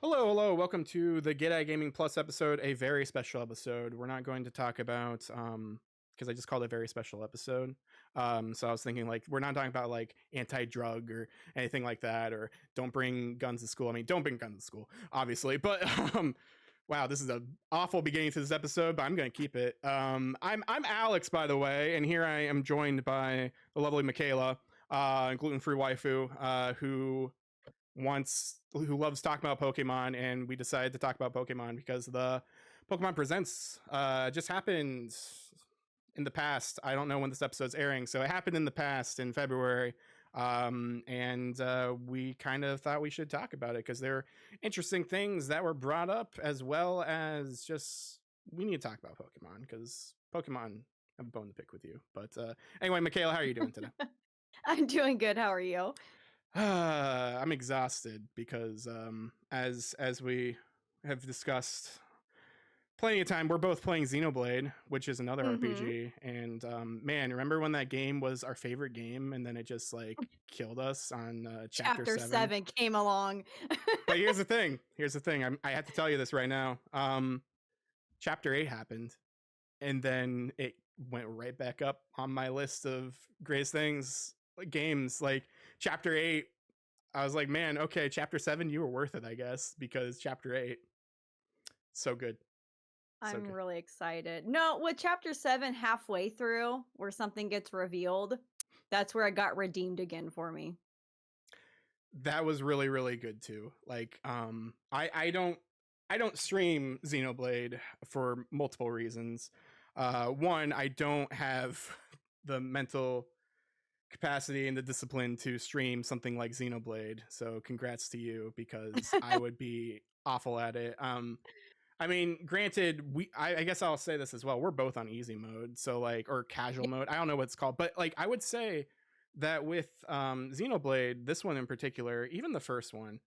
Hello, hello. Welcome to the G'day Gaming Plus episode, a very special episode. We're not going to talk about because I just called it a very special episode. So I was thinking like we're not talking about like anti-drug or anything like that, or don't bring guns to school. I mean, don't bring guns to school, obviously. But wow, this is an awful beginning to this episode, but I'm gonna keep it. I'm Alex, by the way, and here I am joined by the lovely Michaela, gluten-free waifu, who loves talking about Pokemon, and we decided to talk about Pokemon because the Pokemon Presents just happened in the past. I don't know when this episode's airing, so it happened in the past in February. And we kind of thought we should talk about it because there are interesting things that were brought up, as well as just we need to talk about Pokemon because Pokemon have a bone to pick with you. But anyway, Michaela, how are you doing today? I'm doing good. How are you? I'm exhausted because as we have discussed plenty of time, we're both playing Xenoblade, which is another Mm-hmm. RPG. And man, remember when that game was our favorite game and then it just like killed us on chapter Chapter 7? 7 came along. But here's the thing. Here's the thing. I have to tell you this right now. Chapter 8 happened, and then it went right back up on my list of greatest things, like games. Like chapter 8, I was like, man, okay, chapter 7, you were worth it, I guess, because chapter 8, so good. So I'm good. really excited. No, with chapter 7 halfway through, where something gets revealed, that's where it got redeemed again for me. That was really, really good too. Like, I don't stream Xenoblade for multiple reasons. One, I don't have the mental capacity and the discipline to stream something like Xenoblade. So congrats to you because I would be awful at it. I mean, granted, I guess I'll say this as well. We're both on easy mode, so like, or casual Yeah, mode. I don't know what it's called, but like, I would say that with Xenoblade, this one in particular, even the first one,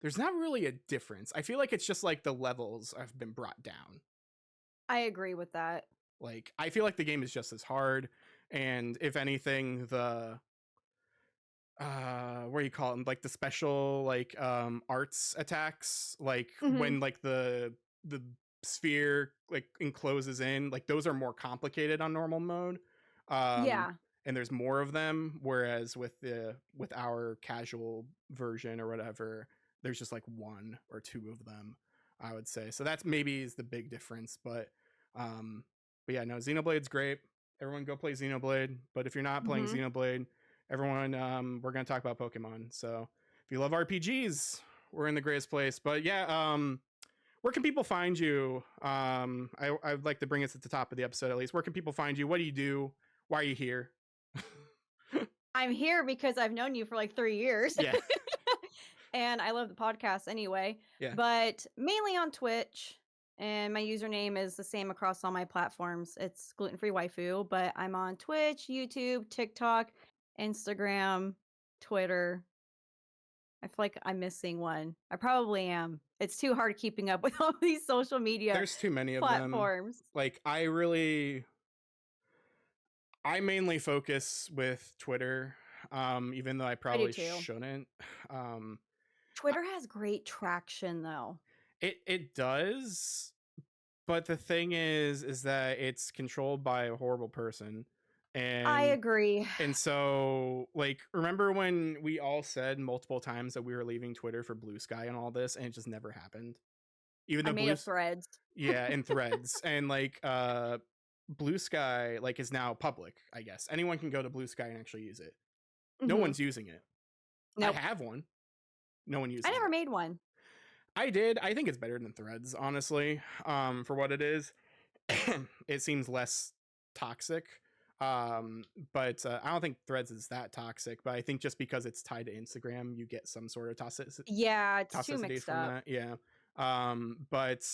there's not really a difference. I feel like it's just like the levels have been brought down. I agree with that. Like, I feel like the game is just as hard, and if anything, the what do you call them, like the special like arts attacks, like Hmm. when like the sphere like encloses in, like those are more complicated on normal mode. um Yeah, and there's more of them, whereas with our casual version or whatever, there's just like one or two of them, I would say. So that's maybe is the big difference. Um but yeah, no, Xenoblade's great. Everyone go play Xenoblade. But if you're not playing hmm. Xenoblade, everyone, we're going to talk about Pokemon. So if you love RPGs, we're in the greatest place. But yeah, where can people find you? I'd like to bring us at the top of the episode, at least. Where can people find you? What do you do? Why are you here? I'm here because I've known you for like 3 years. Yeah. And I love the podcast anyway, Yeah. but mainly on Twitch. And my username is the same across all my platforms. It's gluten free waifu, but I'm on Twitch, YouTube, TikTok, Instagram, Twitter. I feel like I'm missing one. I probably am. It's too hard keeping up with all these social media There's too many of them. platforms. Like, I mainly focus with Twitter, even though I I do probably too. shouldn't. Um, Twitter has great traction though. it does, but the thing is that it's controlled by a horrible person. I and agree. and so, like, remember when we all said multiple times that we were leaving Twitter for Blue Sky and all this, and it just never happened, even I though made a threads. yeah, in Threads. And like Blue Sky like is now public, I guess. Anyone can go to Blue Sky and actually use it. No Hmm. one's using it. I Nope. have one. No one I uses never it. made one. I did. I think it's better than Threads, honestly. For what it is. It seems less toxic. But I don't think Threads is that toxic, but I think just because it's tied to Instagram, you get some sort of Yeah, it's too toxicity mixed from up. that. Yeah. But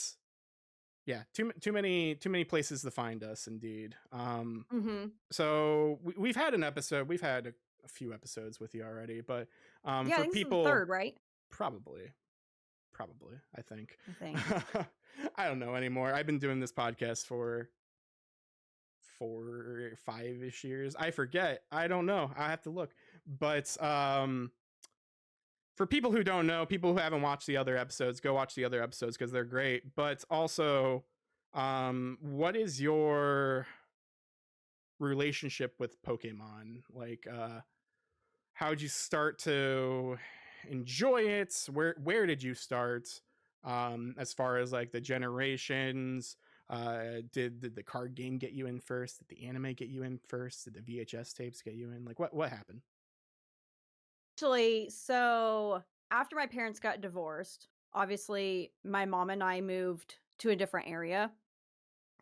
yeah, too many places to find us, indeed. Hmm. So we've had an episode. We've had a few episodes with you already, but Yeah, I for think this is the people, third, right? probably, probably, I think. I think. I don't know anymore. I've been doing this podcast for 4 5-ish years. I forget. I don't know. I have to look. But for people who don't know, people who haven't watched the other episodes, go watch the other episodes because they're great. But also, what is your relationship with Pokemon? Like, how'd you start to enjoy it? Where did you start? As far as like the generations, did the card game get you in first? Did the anime get you in first? Did the VHS tapes get you in? Like, what happened? Actually, so after my parents got divorced, obviously my mom and I moved to a different area.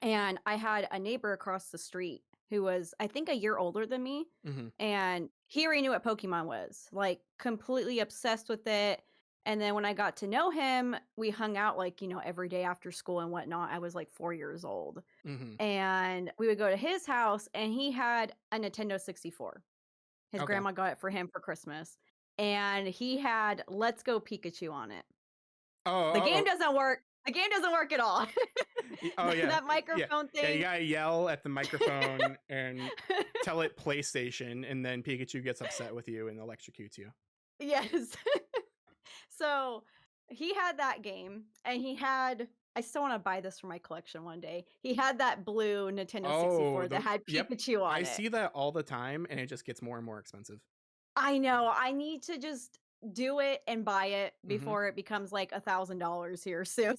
And I had a neighbor across the street who was, I think, a year older than me. Mm-hmm. And he already knew what Pokemon was, like, completely obsessed with it. And then when I got to know him, we hung out, like, every day after school and whatnot. I was like 4 years old. Mm-hmm. And we would go to his house, and he had a Nintendo 64. His Okay. grandma got it for him for Christmas. And he had Let's Go Pikachu on it. Oh, The game doesn't work. The game doesn't work at all. oh yeah, That yeah, microphone yeah. You thing. gotta yell at the microphone and tell it PlayStation, and then Pikachu gets upset with you and electrocutes you. Yes. So he had that game, and I still want to buy this for my collection one day. He had that blue Nintendo Oh, 64 that had yep. Pikachu I on it. see that all the time, and it just gets more and more expensive. I know. I need to just do it and buy it Mm-hmm. before it becomes like $1,000 here soon.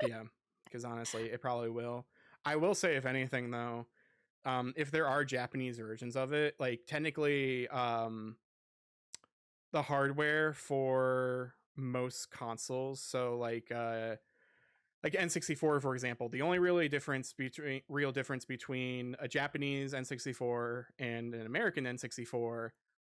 Yeah, because honestly, it probably will. I will say, if anything, though, if there are Japanese versions of it, like technically, the hardware for most consoles, so like N64, for example, the only real difference between a Japanese N64 and an American N64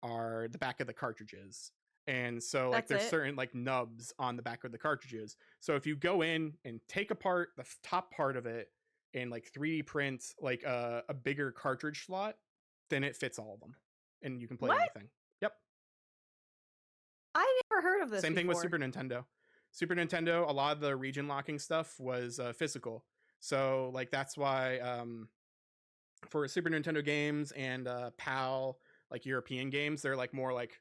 are the back of the cartridges. And so like That's there's it. certain like nubs on the back of the cartridges. So if you go in and take apart the top part of it and like 3D print like a bigger cartridge slot, then it fits all of them and you can play What? anything. Yep. I never heard of this Same thing with before. Super Nintendo. Super Nintendo, a lot of the region locking stuff was physical. So like that's why for Super Nintendo games and PAL like European games, they're like more like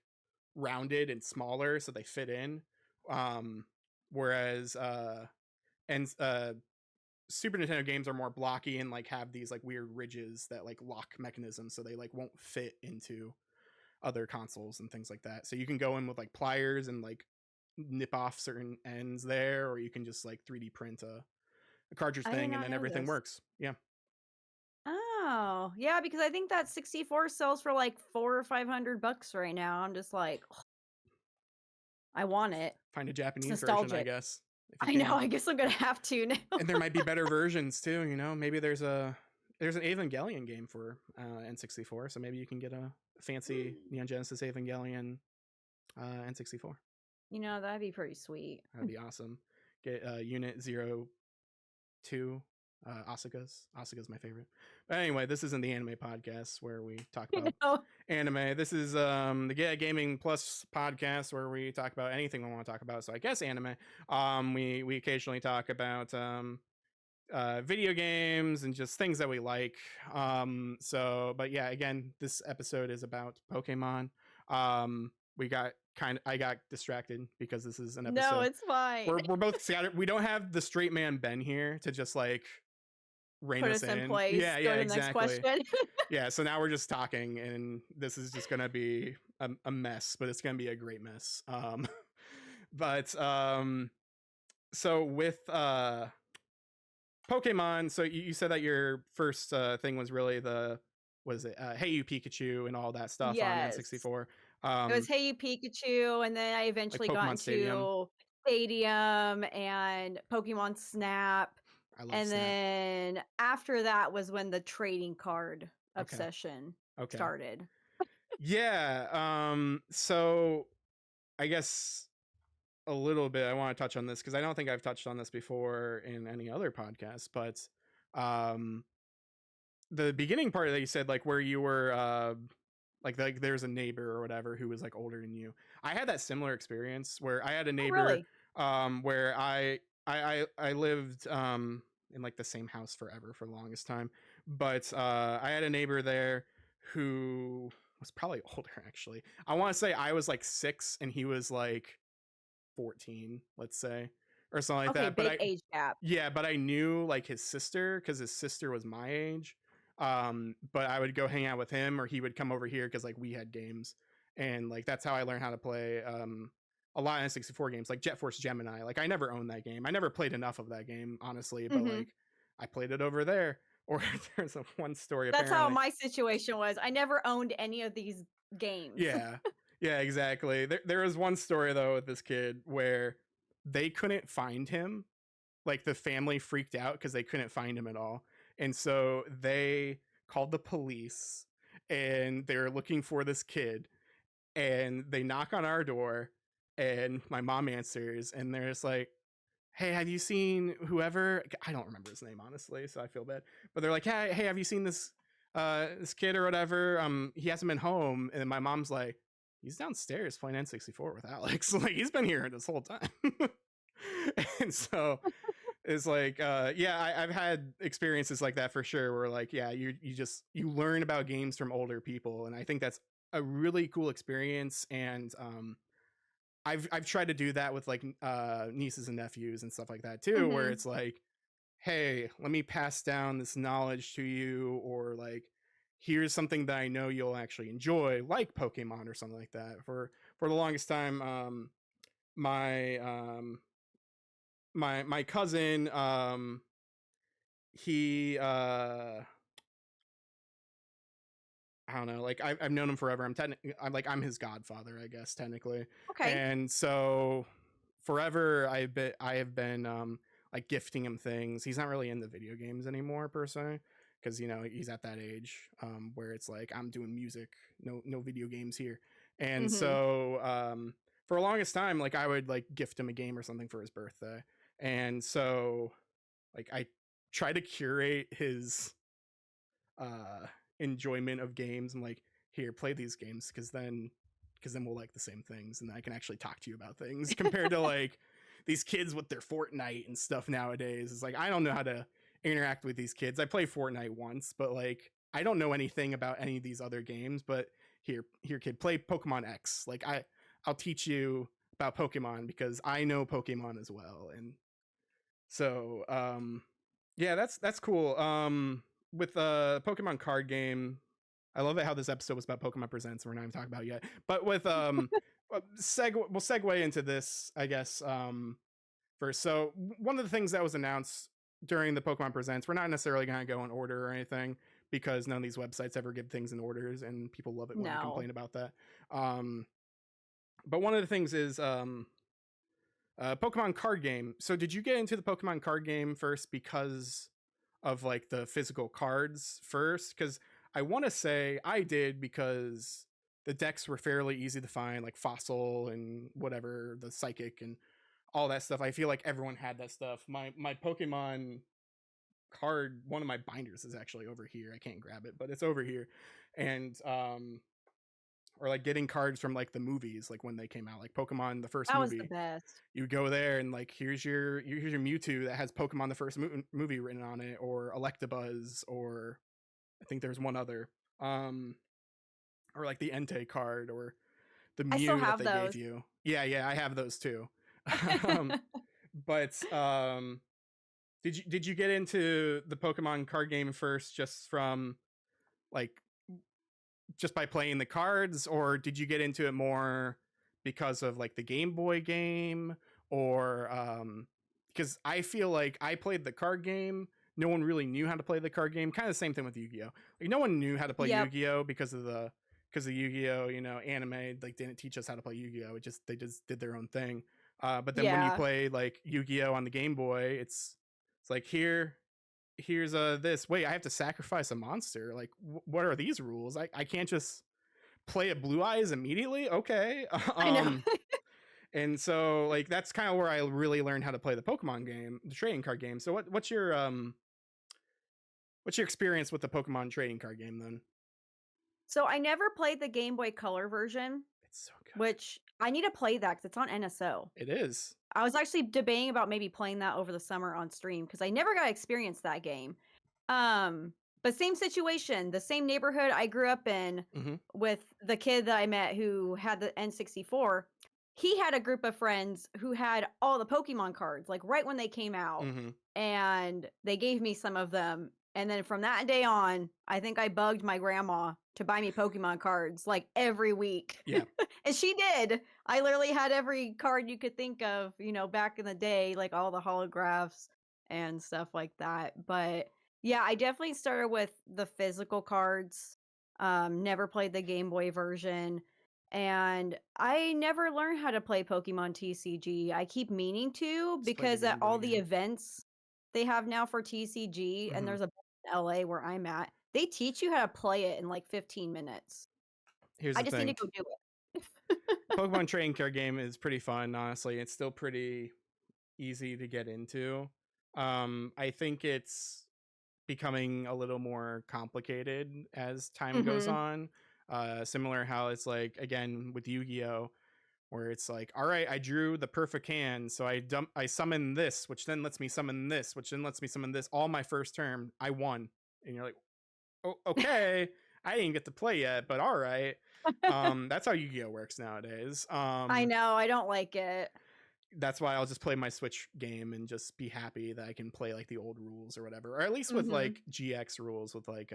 rounded and smaller, so they fit in. Whereas and Super Nintendo games are more blocky and like have these like weird ridges that like lock mechanisms, so they like won't fit into other consoles and things like that. So you can go in with like pliers and like nip off certain ends there, or you can just like 3D print a cartridge I did thing and not then know everything this. works. Yeah. Oh, yeah, because I think that 64 sells for like 400 or $500 right now. I'm just like, "Ugh, I want it. Find a It's Japanese version, I nostalgic." guess, if you I know. can. I guess I'm gonna have to now. And there might be better versions too, you know. Maybe there's an Evangelion game for N64, so maybe you can get a fancy Neon Genesis Evangelion N64. That'd be pretty sweet. That'd be awesome. Get Unit 02 Asuka's my favorite. But anyway, this isn't the anime podcast where we talk about know? anime. This is the Get Gaming Plus podcast where we talk about anything we want to talk about. So I guess anime. We occasionally talk about video games and just things that we like. But yeah, again, this episode is about Pokemon. I got distracted because this is an No, episode. it's fine. We're both scattered. We don't have the straight man Ben here to just like rein Put us us in in. place. Yeah, Go to the next exactly. question. Yeah, so now we're just talking, and this is just gonna be a mess, but it's gonna be a great mess. But so with Pokemon, so you said that your first thing was really Hey You Pikachu and all that stuff on Yes. N64. It was Hey You Pikachu, and then I Like eventually got Pokemon Stadium. into Stadium and Pokemon Snap. I love And Snap. then after that was when the trading card Okay. obsession Okay. started. Yeah. So I guess a little bit I want to touch on this because I don't think I've touched on this before in any other podcast, but um the beginning part that you said, like where you were like there's a neighbor or whatever who was like older than you. I had that similar experience where I had a Oh, neighbor really? where I lived in like the same house forever for the longest time. But I had a neighbor there who was probably older actually. I want to say I was like 6 and he was like 14, let's say, or something like Okay, that. But big age gap. yeah, but I knew like his sister because his sister was my age. But I would go hang out with him or he would come over here because like we had games. And like that's how I learned how to play a lot of N64 games, like Jet Force Gemini. Like I never owned that game. I never played enough of that game, honestly, but Mhm. like I played it over there. Or there's a one story That's how apparently. my situation was. I never owned any of these games. Yeah. Yeah, exactly. There was one story though with this kid where they couldn't find him. Like the family freaked out because they couldn't find him at all. And so they called the police and they were looking for this kid and they knock on our door and my mom answers and they're just like, hey, have you seen whoever? I don't remember his name honestly, so I feel bad. But they're like, hey, have you seen this kid or whatever? He hasn't been home. And my mom's like, he's downstairs playing N64 with Alex. Like he's been here this whole time. And so it's like yeah, I've had experiences like that for sure where like yeah, you learn about games from older people, and I think that's a really cool experience. And I've tried to do that with like nieces and nephews and stuff like that too, where Mhm. it's like, hey, let me pass down this knowledge to you, or like here's something that I know you'll actually enjoy, like Pokemon or something like that. For the longest time, my my cousin, he I don't know, like I've known him forever. I'm his godfather, I guess technically. Okay. And so forever I have been like gifting him things. He's not really into video games anymore per se, because you know he's at that age where it's like I'm doing music, no video games here. And Mhm. so for the longest time, like I would like gift him a game or something for his birthday. And so like I try to curate his uh enjoyment of games. I'm like, here, play these games because then we'll like the same things and I can actually talk to you about things compared to like these kids with their Fortnite and stuff nowadays. It's like I don't know how to interact with these kids. I play Fortnite once, but like I don't know anything about any of these other games. But here kid, play Pokemon X. Like I'll teach you about Pokemon because I know Pokemon as well. And so yeah, that's cool. With Pokemon card game, I love it how this episode was about Pokemon Presents. We're not even talking about it yet, but with we'll segue into this, I guess. First, so one of the things that was announced during the Pokemon Presents, we're not necessarily going to go in order or anything because none of these websites ever give things in orders, and people love it when I No. complain about that. Um, but one of the things is Pokemon card game. So did you get into the Pokemon card game first because of like the physical cards first? Because I want to say I did because the decks were fairly easy to find, like Fossil and whatever, the Psychic and all that stuff. I feel like everyone had that stuff. My Pokemon card, one of my binders is actually over here. I can't grab it, but it's over here. And or like getting cards from like the movies, like when they came out, like Pokemon the first That was the movie, best. you go there and like here's your Mewtwo that has Pokemon the first movie written on it, or Electabuzz, or I think there's one other, um, or like the Entei card, or the I still Mew that have they gave those. you. Yeah, I have those too. um, but did you get into the Pokemon card game first just from like just by playing the cards, or did you get into it more because of like the Game Boy game, or because I feel like I played the card game, no one really knew how to play the card game. Kind of the same thing with Yu-Gi-Oh. Like no one knew how to play Yep. Yu-Gi-Oh because of Yu-Gi-Oh, anime like didn't teach us how to play Yu-Gi-Oh. They just did their own thing. But then when you Yeah. play like Yu-Gi-Oh on the Game Boy, it's like here's this, wait, I have to sacrifice a monster, like what are these rules? I can't just play a Blue Eyes immediately, okay. I know. And so like that's kind of where I really learned how to play the Pokemon game, the trading card game. So what's your experience with the Pokemon trading card game then? So I never played the Game Boy Color version, It's so good. which I need to play that because it's on NSO. It is. I was actually debating about maybe playing that over the summer on stream because I never got to experience that game. Um, But same situation, the same neighborhood I grew up in Mm-hmm. with the kid that I met who had the N64. He had a group of friends who had all the Pokemon cards, like, right when they came out, Mm-hmm. and they gave me some of them, and then from that day on, I think I bugged my grandma to buy me Pokemon cards, like, every week. Yeah. And she did. I literally had every card you could think of, back in the day, like, all the holographs and stuff like that, but yeah, I definitely started with the physical cards, never played the Game Boy version, and I never learned how to play Pokemon TCG. I keep meaning to Just played the because at Game Boy all the game. events they have now for TCG, and Mm-hmm. there's a in LA where I'm at, they teach you how to play it in like 15 minutes. Here's I the just need to thing. go do it. Pokemon trading card game is pretty fun, honestly. It's still pretty easy to get into. I think it's becoming a little more complicated as time goes Mhm. on. Similar how it's like again with Yu-Gi-Oh, where it's like, all right, I drew the perfect hand, so I summon this, which then lets me summon this, which then lets me summon this. All my first turn, I won, and you're like, oh, okay, I didn't get to play yet, but all right. That's how Yu-Gi-Oh works nowadays. I know, I don't like it. That's why I'll just play my Switch game and just be happy that I can play like the old rules or whatever, or at least with Mhm. like GX rules with like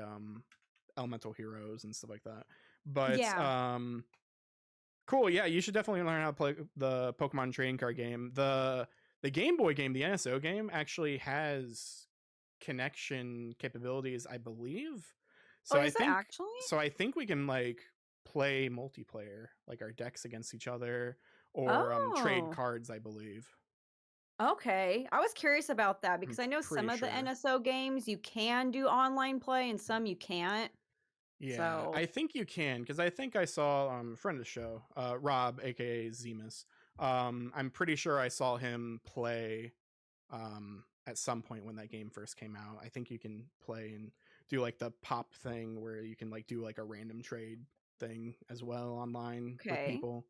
elemental heroes and stuff like that. But Yeah. cool, yeah, you should definitely learn how to play the Pokemon trading card game. The Game Boy game, the NSO game, actually has connection capabilities, I believe. Oh, So I is it think actually? I think we can like play multiplayer, like our decks against each other, or trade Oh. cards, I believe. Okay. I was curious about that I'm because I know some pretty of the sure. NSO games you can do online play and some you can't. Yeah, So, I think you can because I think I saw a friend of the show, Rob, aka Zemus. I'm pretty sure I saw him play at some point when that game first came out. I think you can play and do like the pop thing where you can like do like a random trade thing as well online with okay. people.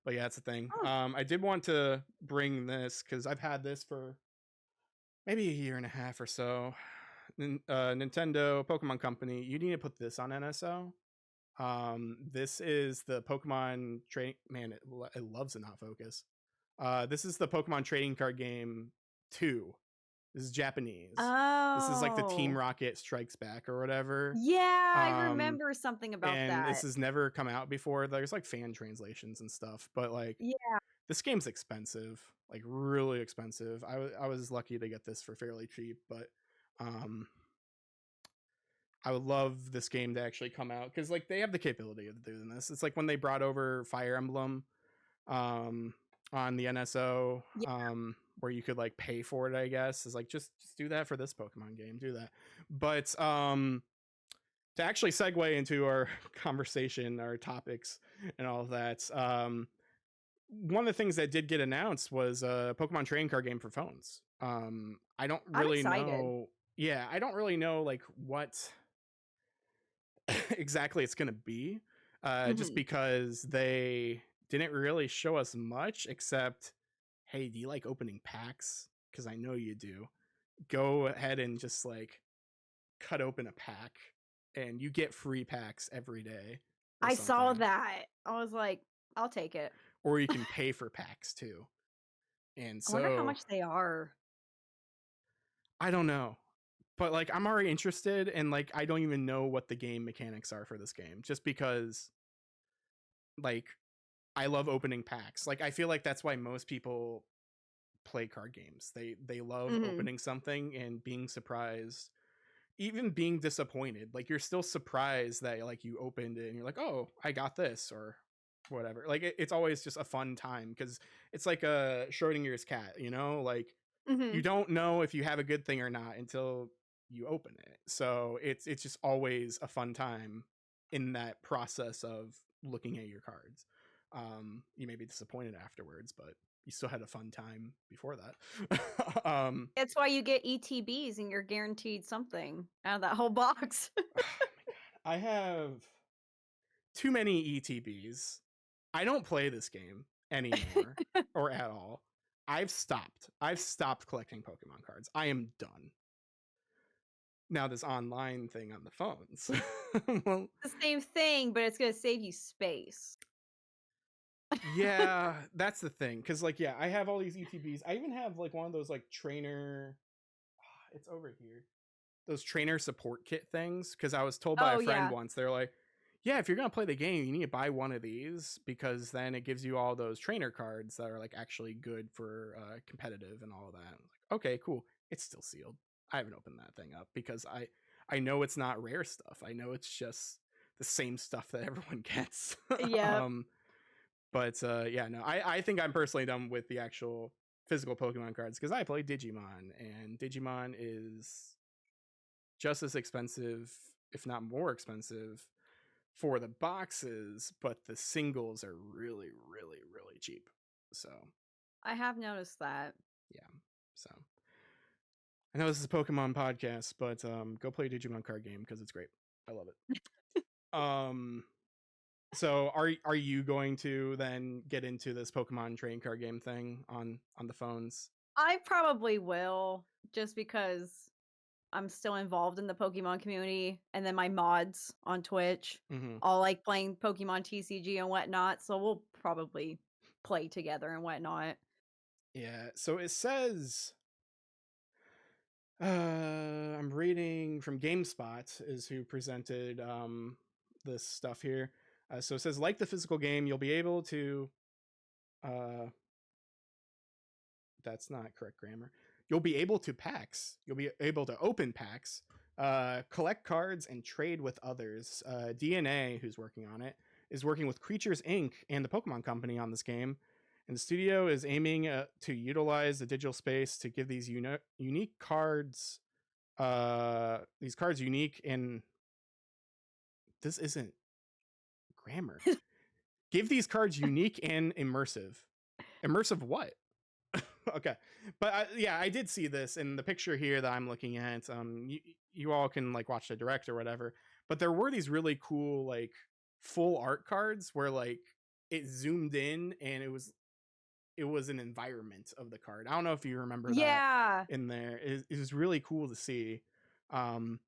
But yeah, that's the thing. Oh, I did want to bring this because I've had this for maybe a year and a half or so. Nintendo Pokemon Company, you need to put this on NSO. This is the Pokemon trade. Man, it loves to not focus. This is the Pokemon trading card game 2. This is Japanese. This is like the Team oh. Rocket Strikes Back or whatever. Yeah, I Um, remember something about and this that. has never come out before. There's like fan translations and stuff, but like Yeah. this game's expensive, like really expensive. I was lucky to get this for fairly cheap, but um, I would love this game to actually come out because like they have the capability of doing this. It's like when they brought over Fire Emblem um, on the NSO, Yeah. where you could like pay for it. I guess is like just do that for this Pokemon game. Do that, but to actually segue into our conversation, our topics, and all of that. One of the things that did get announced was a Pokemon trading card game for phones. I don't I'm really excited. know. Yeah, I don't really know like what exactly it's gonna be. Just Mhm. because they didn't really show us much except, hey, do you like opening packs? Because I know you do. Go ahead and just like cut open a pack, and you get free packs every day or I saw something. that. I was like, I'll take it. Or you can pay for packs too. And I wonder how so much they are. I don't know. But like I'm already interested and like I don't even know what the game mechanics are for this game just because like I love opening packs. Like I feel like that's why most people play card games. They love Mhm. opening something and being surprised, even being disappointed. Like you're still surprised that like you opened it and you're like, "Oh, I got this," or whatever. Like it's always just a fun time because it's like a Schrodinger's cat, you know? Like you Mhm. don't know if you have a good thing or not until you open it. So it's just always a fun time in that process of looking at your cards. You may be disappointed afterwards, but you still had a fun time before that. It's why you get ETBs and you're guaranteed something out of that whole box. Oh my god, I have too many ETBs. I don't play this game anymore or at all. I've stopped. I've stopped collecting Pokemon cards. I am done. now this online thing on the phones. Well, The same thing, but it's gonna save you space. yeah, that's the thing. Cause like, yeah, I have all these ETBs. I even have like one of those like trainer, it's over here. Those trainer support kit things. Cause I was told by a Oh, friend yeah. once, they're like, yeah, if you're gonna play the game, you need to buy one of these because then it gives you all those trainer cards that are like actually good for competitive and all of that. I was like, okay, cool. It's still sealed. I haven't opened that thing up because I know it's not rare stuff. I know it's just the same stuff that everyone gets. Yep. um, but yeah, no, I think I'm personally done with the actual physical Pokemon cards because I play Digimon, and Digimon is just as expensive, if not more expensive, for the boxes, but the singles are really, really, really cheap. So I have noticed that. yeah, so I know this is a Pokemon podcast, but go play a Digimon card game because it's great. I love it. So are you going to then get into this Pokemon trading card game thing on the phones? I probably will, just because I'm still involved in the Pokemon community, and then my mods on Twitch Mm-hmm. all like playing Pokemon TCG and whatnot, so we'll probably play together and whatnot. Yeah. So it says I'm reading from GameSpot is who presented this stuff here. So it says like the physical game, you'll be able to uh that's not correct grammar. You'll be able to packs. You'll be able to open packs, collect cards, and trade with others. DNA, who's working on it, is working with Creatures Inc. and the Pokemon Company on this game. And the studio is aiming to utilize the digital space to give these unique cards, these cards unique and this isn't grammar. Give these cards unique and immersive. Immersive what? Okay, but yeah, I did see this in the picture here that I'm looking at. You all can like watch the direct or whatever, but there were these really cool like full art cards where like it zoomed in and it was an environment of the card. I don't know if you remember that Yeah. in there. It was really cool to see. Um,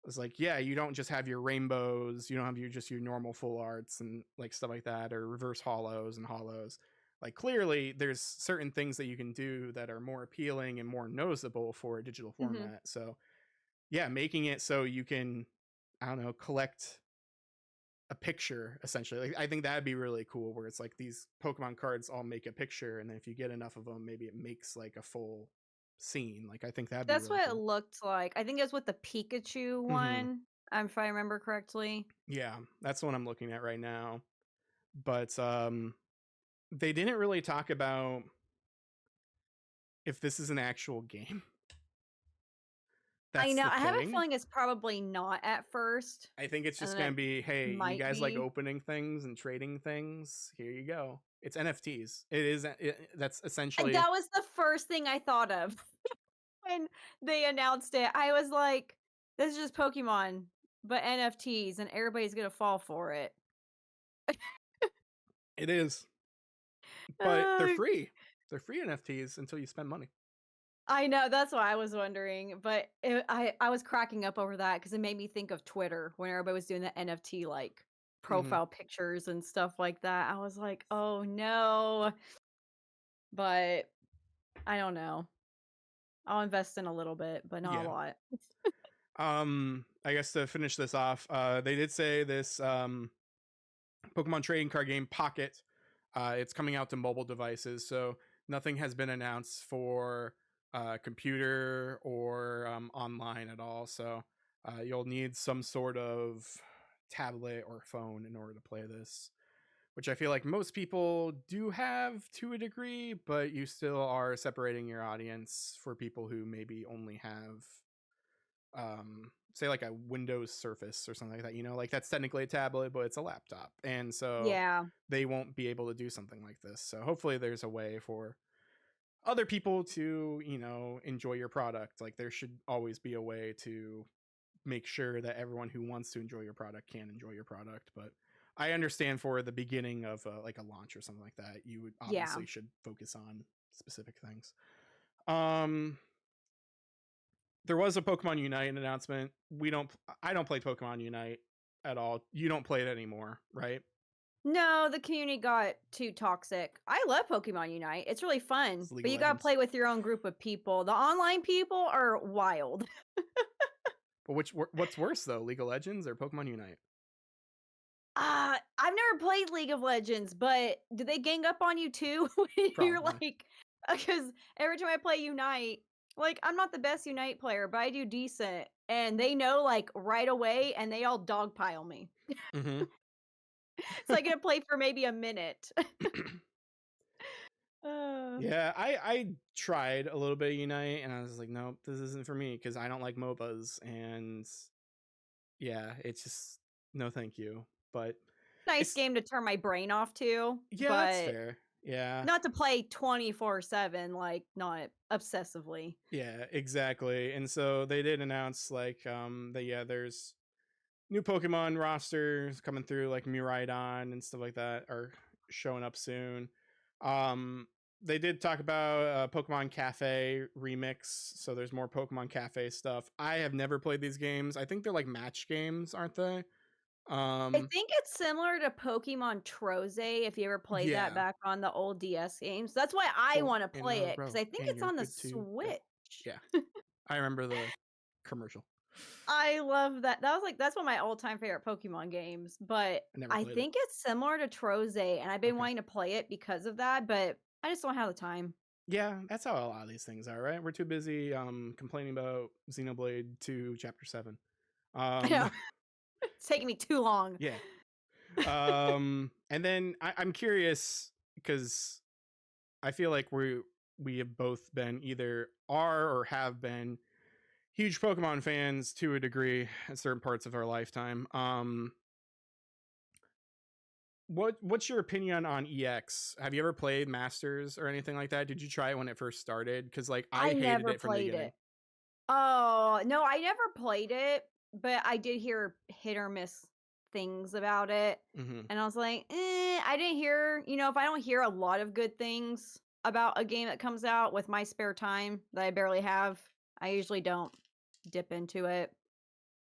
it's like, yeah, you don't just have your rainbows, you don't have your normal full arts and like stuff like that, or reverse hollows and hollows. Like clearly there's certain things that you can do that are more appealing and more noticeable for a digital Mhm. format. So yeah, making it so you can, I don't know, collect a picture essentially. Like I think that'd be really cool where it's like these Pokemon cards all make a picture, and then if you get enough of them, maybe it makes like a full scene. Like I think that'd be That's really what it cool. looked like. I think it was with the Pikachu Mm-hmm. one, if I remember correctly. Yeah, that's what I'm looking at right now. But they didn't really talk about if this is an actual game. I That's know, the I have a thing. feeling it's probably not at first, I think it's and just then gonna it be, hey, you might guys like be. opening things and trading things? Here you go. It's NFTs. It is. That's And essentially. that was the first thing I thought of when they announced it. I was like, "This is just Pokemon, but NFTs, and everybody's gonna fall for it." It is, but they're Uh, free. They're free NFTs until you spend money. I know, that's what I was wondering, but I was cracking up over that because it made me think of Twitter when everybody was doing the NFT, like, Hmm. profile pictures and stuff like that. I was like, "Oh, no." But I don't know. I'll invest in a little bit, but not a Yeah. lot. I guess to finish this off, they did say this Pokemon trading card game Pocket. It's coming out to mobile devices, so nothing has been announced for computer or online at all. So you'll need some sort of tablet or phone in order to play this, which I feel like most people do have to a degree, but you still are separating your audience for people who maybe only have say like a Windows Surface or something like that, like that's technically a tablet but it's a laptop, and so Yeah. they won't be able to do something like this. So hopefully there's a way for other people to enjoy your product. Like there should always be a way to make sure that everyone who wants to enjoy your product can enjoy your product. But I understand for the beginning of like a launch or something like that, you would Yeah. obviously should focus on specific things. um There was a Pokemon Unite announcement. I don't play Pokemon Unite at all. You don't play it anymore, right? No, the community got too toxic. I love Pokemon Unite. It's really fun, It's League but of you gotta Legends. play with your own group of people. The online people are wild. But what's worse though, League of Legends or Pokemon Unite? I've never played League of Legends, but do they gang up on you too when you're Probably. like, because every time I play Unite, like I'm not the best Unite player, but I do decent, and they know like right away, and they all dogpile me. Mm-hmm. So I get to play for maybe a minute. Uh, Yeah, I tried a little bit of Unite, and I was like, nope, this isn't for me because I don't like MOBAs, and yeah, it's just no, thank you. But Nice it's game to turn my brain off to, yeah, that's but fair. Yeah, not to play 24/7, like, not obsessively. yeah, exactly. And so they did announce like that yeah, there's new Pokemon rosters coming through, like Miraidon and stuff like that are showing up soon. Um, they did talk about Pokemon Cafe remix, so there's more Pokemon Cafe stuff. I have never played these games. I think they're like match games, aren't they? I Um, think it's similar to Pokemon Troze, if you ever played that yeah. back on the old DS games. That's why I 4 wanna in play a it because row, I think and it's you're on the good to go. Switch. Yeah, I remember the commercial. I love that. That's one of my all-time favorite Pokemon games, but I never I played it. think it's similar to Troze, and I've been Okay. wanting to play it because of that, but I just don't have the time. Yeah, that's how a lot of these things are, right? We're too busy complaining about Xenoblade 2 Chapter 7. I know. Um It's taking me too long. yeah. And then I'm curious because I feel like we have both been either are or have been huge Pokemon fans to a degree at certain parts of our lifetime. What's your opinion on EX? Have you ever played Masters or anything like that? Did you try it when it first started? Because like I I hated never it from the played beginning. it. Oh, no, I never played it, but I did hear hit or miss things about it, Hmm. and I was like, I didn't hear if I don't hear a lot of good things about a game that comes out with my spare time that I barely have, I usually don't dip into it.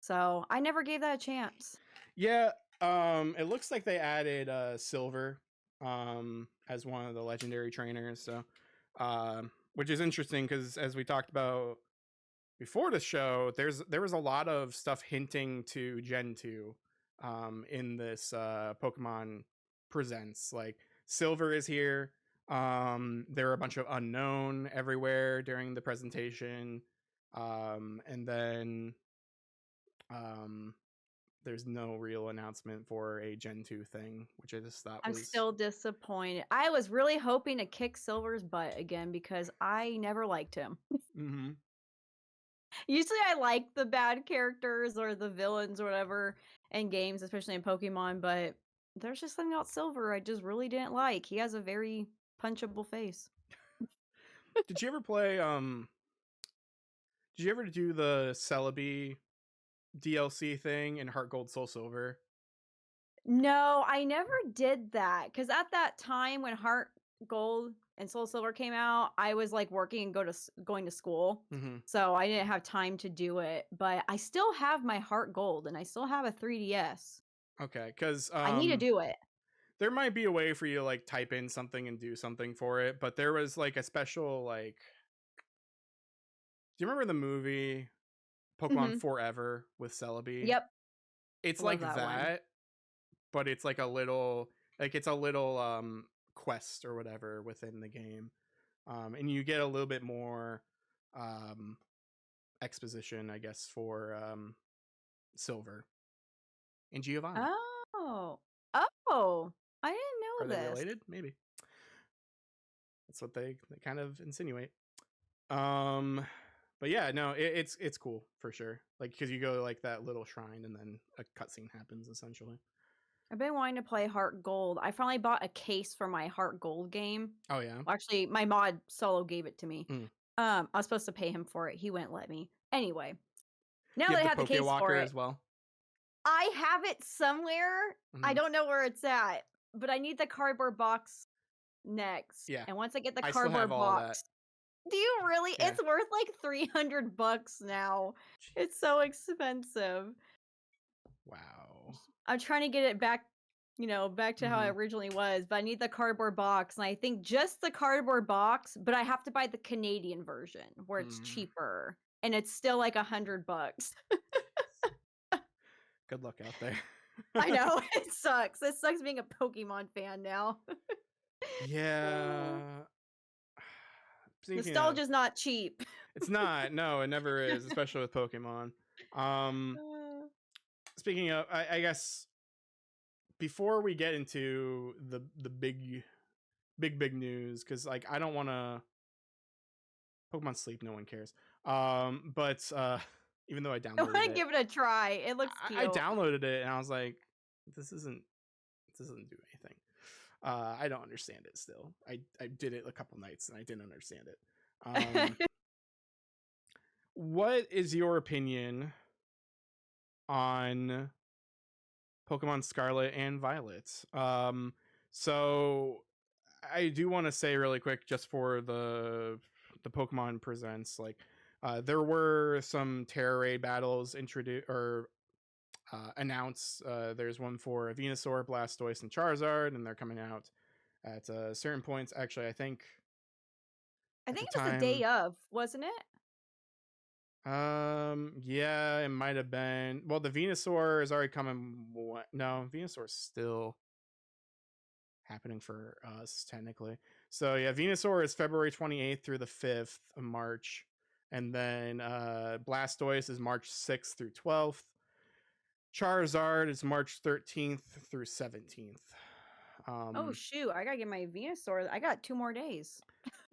So, I never gave that a chance. Yeah, it looks like they added Silver as one of the legendary trainers, so which is interesting because as we talked about before the show, there was a lot of stuff hinting to Gen 2 in this Pokemon Presents. Like Silver is here. There are a bunch of unknown everywhere during the presentation. And then um there's no real announcement for a Gen 2 thing, which I just thought I'm was still disappointed. I was really hoping to kick Silver's butt again because I never liked him. mhm. Usually I like the bad characters or the villains or whatever in games, especially in Pokemon, but there's just something about Silver I just really didn't like. He has a very punchable face. Did you ever play did you ever do the Celebi DLC thing in Heart Gold Soul Silver? No, I never did that because at that time when Heart Gold and Soul Silver came out, I was like working and going to school. Mhm. So I didn't have time to do it, but I still have my Heart Gold and I still have a 3DS. Okay, cuz I need to do it. there might be a way for you to like type in something and do something for it, but there was like a special like do you remember the movie Pokemon Mhm. Forever with Celebi? Yep. It's Love like that one. that, but it's like a little it's a little quest or whatever within the game. And you get a little bit more um exposition, I guess, for Silver and Giovanni. Oh. Oh, I didn't Are they know this. related? Maybe. That's what they kind of insinuate. Um, but yeah, no, it's cool for sure. Like because you go to like that little shrine and then a cutscene happens essentially. I've been wanting to play Heart Gold. I finally bought a case for my Heart Gold game. Oh yeah. Well, actually, my mod Solo gave it to me. Mm. I was supposed to pay him for it. He wouldn't let me. Anyway, now You that have I the have the Poke case for Walker it, as well. I have it somewhere. I Hmm. don't know where it's at, but I need the cardboard box next. Yeah, And once I get the I still have cardboard all that. box, Do you really? Yeah. It's worth like $300 now. It's so expensive. Wow. I'm trying to get it back, back to how it Mhm. originally was, but I need the cardboard box, and I think just the cardboard box, but I have to buy the Canadian version where it's Mm. cheaper, and it's still like $100. Good luck out there. I know, it sucks. It sucks being a Pokemon fan now. Uh, Yeah. Speaking of, Nostalgia's not cheap. it's not. No, it never is, especially with Pokemon. Um, Uh, speaking of, I guess before we get into the big news, because like I don't want to Pokemon Sleep. No one cares. But even though I I downloaded wanna it, give it a try. It looks I cute. downloaded it and I was like, this doesn't do anything. I don't understand it still. I did it a couple nights and I didn't understand it. What is your opinion on Pokemon Scarlet and Violet? So I do want to say really quick, just for the Pokemon Presents, like there were some Terra Raid battles introduced or announced. There's one for Venusaur, Blastoise, and Charizard, and they're coming out at certain points. Actually, I think I at the think it was the day time, of, wasn't it? yeah, it might have been. Well, the Venusaur is already coming. No, Venusaur's still happening for us technically. So yeah, Venusaur is February 28th through the 5th of March, and then Blastoise is March 6th through 12th. Charizard is March 13th through 17th. Oh, Um, shoot, I gotta get my Venusaur. I got 2 more days.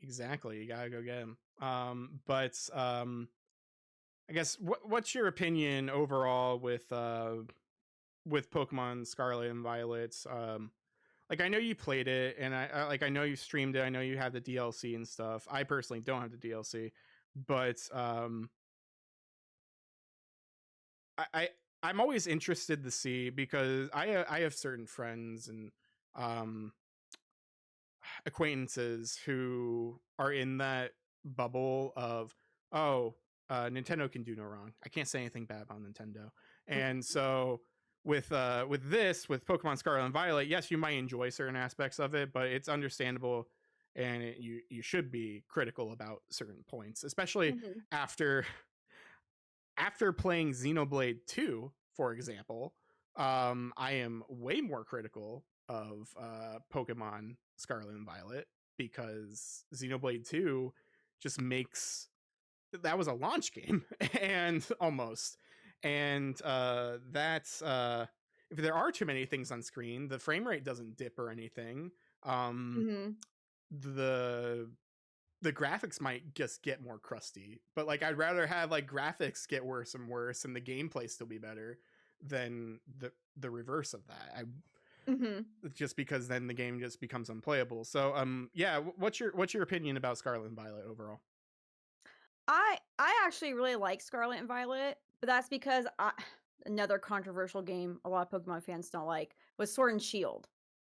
exactly, you gotta go get him. But I guess what's your opinion overall with Pokemon Scarlet and Violet? Like I know you played it, and I know you streamed it. I know you have the DLC and stuff. I personally don't have the DLC, but I, I I'm always interested to see because I have certain friends and um acquaintances who are in that bubble of, oh, Nintendo can do no wrong. I can't say anything bad about Nintendo. And so with Pokemon Scarlet and Violet, yes, you might enjoy certain aspects of it, but it's understandable, and you should be critical about certain points, especially Mhm. after playing Xenoblade 2, for example. I am way more critical of Pokemon Scarlet and Violet because Xenoblade 2 just makes that was a launch game and almost. And that's if there are too many things on screen, the frame rate doesn't dip or anything. Um, Mhm. the the graphics might just get more crusty, but like I'd rather have like graphics get worse and worse and the gameplay still be better than the reverse of that. I Mhm. just because then the game just becomes unplayable. So yeah, what's your opinion about Scarlet and Violet overall? I actually really like Scarlet and Violet, but that's because another controversial game a lot of Pokemon fans don't like was Sword and Shield.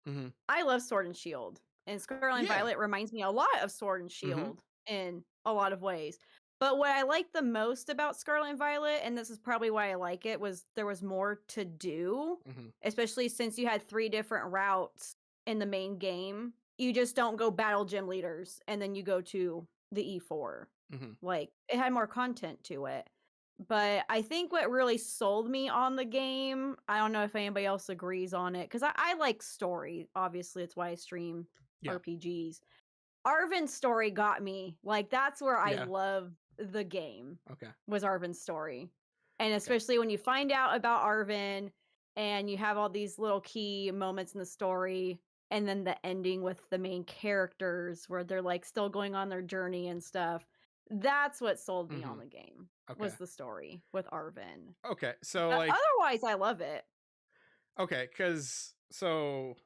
Mhm. I love Sword and Shield, and Scarlet and Yeah. Violet reminds me a lot of Sword and Mhm. Shield in a lot of ways. But what I like the most about Scarlet and Violet, and this is probably why I like it, was there was more to do, Mhm. especially since you had 3 different routes in the main game. You just don't go battle gym leaders and then you go to the E4. Mhm. Like, it had more content to it. But I think what really sold me on the game, I don't know if anybody else agrees on it, because I like story. Obviously, it's why I stream Yeah. RPGs. Arven's story got me. Like, that's where I Yeah. love the game, Okay. was Arven's story. And Okay. especially when you find out about Arven and you have all these little key moments in the story, and then the ending with the main characters where they're like still going on their journey and stuff. That's what sold me on Mhm. the game, Okay. was the story with Arven. Okay. So like Otherwise, I love it. okay, cuz so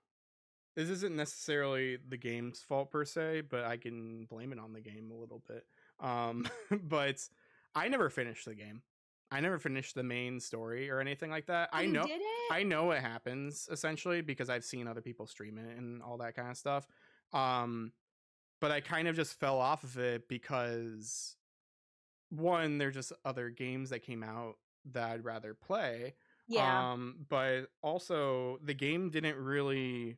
this isn't necessarily the game's fault per se, but I can blame it on the game a little bit. But I never finished the game. I never finished the main story or anything like that. Oh, you did it? I know what happens essentially because I've seen other people stream it and all that kind of stuff. Um but I kind of just fell off of it because one, there's just other games that came out that I'd rather play. Yeah. But also the game didn't really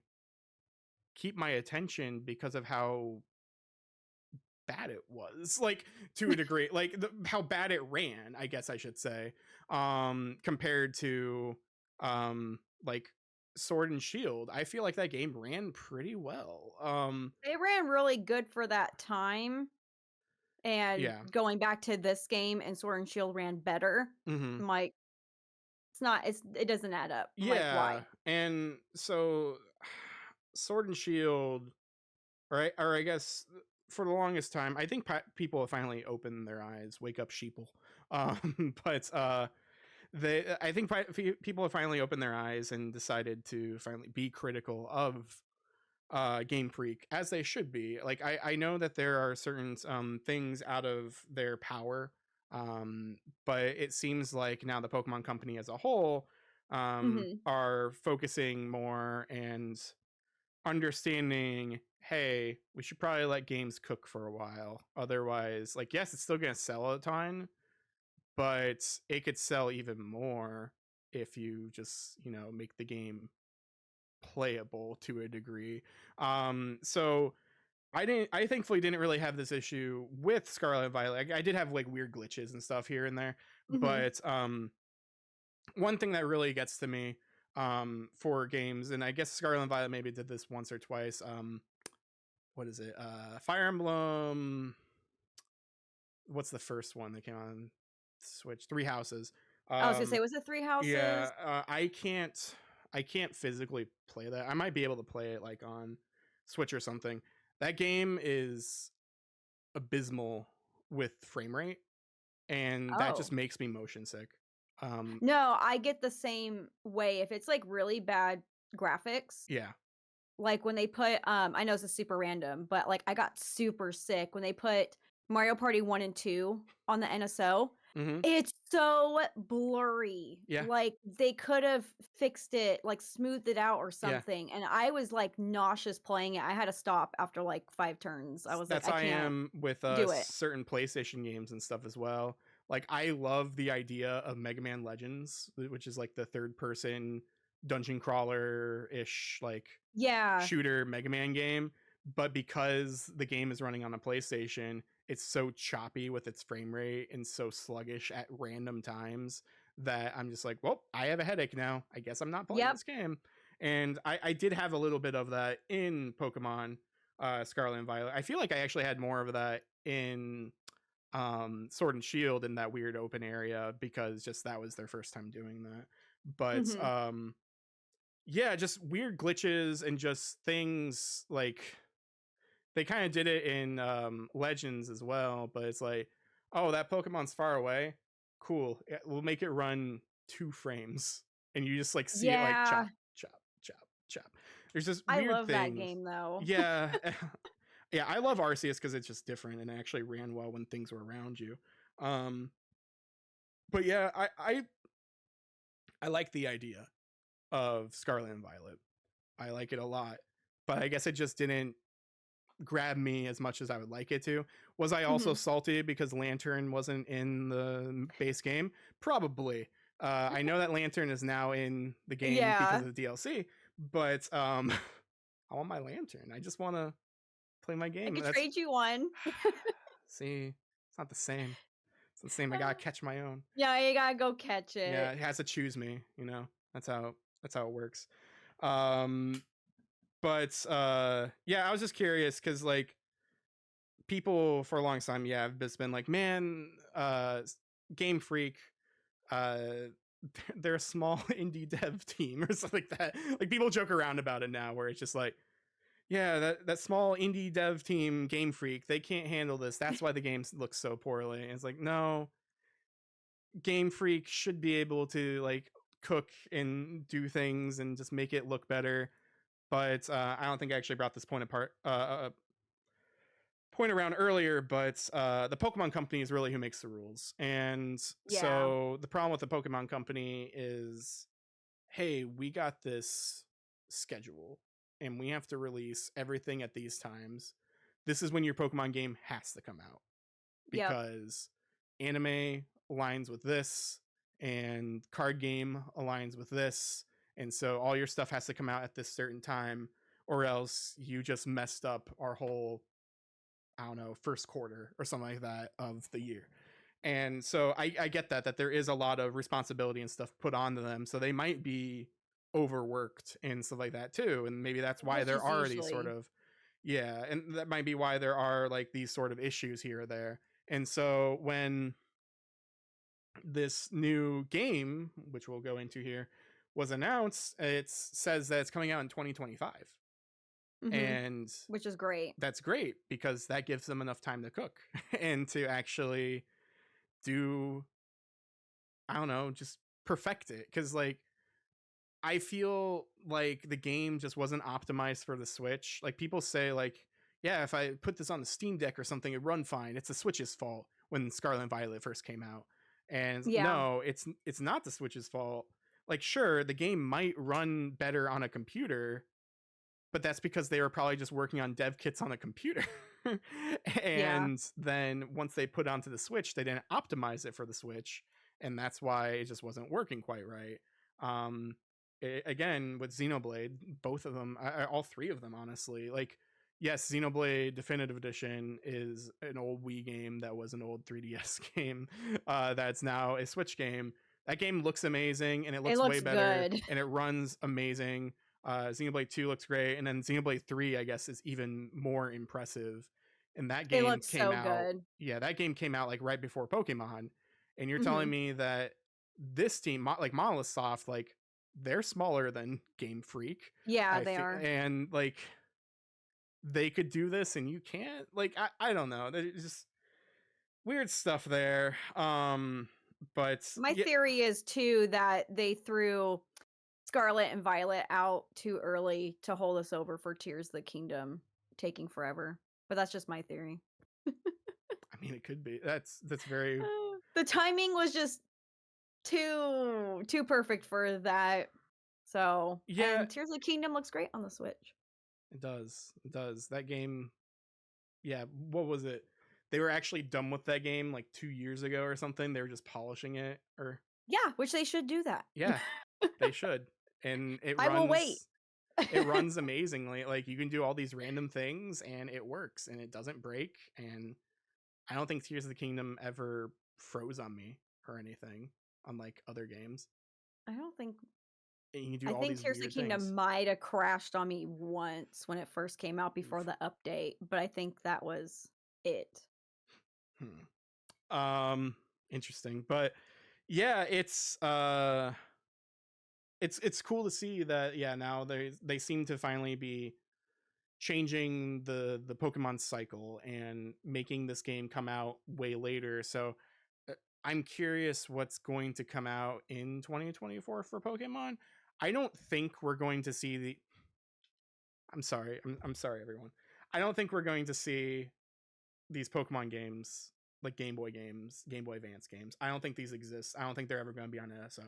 keep my attention because of how bad it was, like, to a degree, like how bad it ran, I guess I should say, compared to like Sword and Shield. I feel like that game ran pretty well. They ran really good for that time, and Yeah. going back to this game and Sword and Shield ran better. Hmm. I'm like, it doesn't add up. I'm like, "Why?" Yeah, and so Sword and Shield, or I guess for the longest time, I think people have finally opened their eyes. Wake up, sheeple. But I think people have finally opened their eyes and decided to finally be critical of Game Freak, as they should be. Like, I know that there are certain things out of their power, um but it seems like now the Pokemon Company as a whole Mhm. are focusing more and understanding, hey, we should probably let games cook for a while. Otherwise, like, yes, it's still going to sell a ton, but it could sell even more if you just, make the game playable to a degree. So I thankfully didn't really have this issue with Scarlet and Violet. I did have like weird glitches and stuff here and there, Mhm. but one thing that really gets to me for games, and I guess Scarlet and Violet maybe did this once or twice. What is it? Fire Emblem. What's the first one that came on Switch? Three Houses. I was gonna say, Um, was it Three Houses? yeah, I can't physically play that. I might be able to play it like on Switch or something. That game is abysmal with frame rate, and that just Oh. makes me motion sick. Um, No, I get the same way. If it's, like, really bad graphics, yeah. like, when they put, I know this is super random, but, like, I got super sick when they put Mario Party 1 and 2 on the NSO. Hmm. It's so blurry. Yeah. Like, they could've fixed it, like, smoothed it out or Yeah. something, and I was, like, nauseous playing it. I had to stop after, like, 5 turns. I was like, That's "I how I can't am with do it." certain PlayStation games and stuff as well. Like, I love the idea of Mega Man Legends, which is like the third person dungeon crawler ish, like, Yeah. shooter Mega Man game. But because the game is running on a PlayStation, it's so choppy with its frame rate and so sluggish at random times that I'm just like, well, I have a headache now. I guess I'm not playing Yep. this game. And I did have a little bit of that in Pokemon Scarlet and Violet. I feel like I actually had more of that in Sword and Shield in that weird open area because just that was their first time doing that. But Mhm. yeah, just weird glitches and just things like they kind of did it in Legends as well, but it's like, oh, that Pokemon's far away. Cool. Yeah, we'll make it run 2 frames. And you just like see it like Yeah. chop, chop, chop, chop. There's just I weird love that things. game, though. Yeah. Yeah, I love Arceus because it's just different and it actually ran well when things were around you. Um, but yeah, I like the idea of Scarlet and Violet. I like it a lot. But I guess it just didn't grab me as much as I would like it to. Was I also Mhm. salty because Lantern wasn't in the base game? Probably. I know that Lantern is now in the game because Yeah. of the DLC, but I want my Lantern. I just want to play my I game. could That's trade you one. see, it's not the same. It's the same. I gotta catch my own. Yeah, you gotta go catch Yeah, it. it has to choose me. That's how it works. Um, but yeah, I was just curious because like people for a long time, yeah, have just been like, man, Game Freak, uh, they're a small indie dev team or something like that. Like people joke around about it now, where it's just like, yeah, that small indie dev team, Game Freak, they can't handle this. That's why the game looks so poorly. And it's like, no, Game Freak should be able to like cook and do things and just make it look better. But I don't think I actually brought this point around earlier, but the Pokemon Company is really who makes the rules. And Yeah. so the problem with the Pokemon Company is, hey, we got this schedule and we have to release everything at these times. this is when your Pokemon game has to come out, Yep. because anime aligns with this and card game aligns with this, and so all your stuff has to come out at this certain time, or else you just messed up our whole, I don't know, first quarter or something like that of the year. And so I get that there is a lot of responsibility and stuff put onto them, so they might be overworked and stuff like that too, and maybe that's why Which there is are these sort usually. of, yeah, and that might be why there are like these sort of issues here or there. And so when this new game, which we'll go into here, was announced, it says that it's coming out in 2025. Mhm. And Which is great. that's great because that gives them enough time to cook and to actually do, I don't know, just perfect it. Because, like, I feel like the game just wasn't optimized for the Switch. Like, people say, like, yeah, if I put this on the Steam Deck or something, it'd run fine. It's the Switch's fault when Scarlet and Violet first came out. And Yeah. no, it's not the Switch's fault. Like, sure, the game might run better on a computer, but that's because they were probably just working on dev kits on a computer. Yeah. And then once they put it onto the Switch, they didn't optimize it for the Switch, and that's why it just wasn't working quite right. um Again, with Xenoblade, both of them, all three of them, honestly, like, yes, Xenoblade Definitive Edition is an old Wii game that was an old 3DS game, that's now a Switch game. That game looks amazing, and it It looks way looks better, good. and it runs amazing. Xenoblade 2 looks great, and then Xenoblade 3, I guess, is even more impressive. And that It game looks came so out, good. yeah, that game came out like right before Pokemon. And you're telling Mhm. me that this team, like Monolith Soft, like, they're smaller than Game Freak. Yeah, they are. And like, they could do this and you can't. Like, I don't know. There's just weird stuff there. But My yeah, theory is too that they threw Scarlet and Violet out too early to hold us over for Tears of the Kingdom taking forever. But that's just my theory. I mean, it could be. That's very, The timing was just too perfect for that. So, yeah, and Tears of the Kingdom looks great on the Switch. it does. It does. That game, yeah, what was it? They were actually done with that game like 2 years ago or something. They were just polishing it, or Yeah, which they should do that. yeah, they should. And I will wait. it runs amazingly. Like, you can do all these random things and it works and it doesn't break. And I don't think Tears of the Kingdom ever froze on me or anything, unlike other games. I don't think And you can do I all think these Tears of the weird things. Kingdom might have crashed on me once when it first came out before the update, but I think that was it. Hmm. Interesting. But yeah, it's cool to see that, yeah, now they seem to finally be changing the Pokemon cycle and making this game come out way later. So uh, I'm curious what's going to come out in 2024 for Pokemon. I don't think we're going to see the I'm sorry, everyone. I don't think we're going to see these Pokemon games, like Game Boy games, Game Boy Advance games. I don't think these exist. I don't think they're ever going to be on NSO.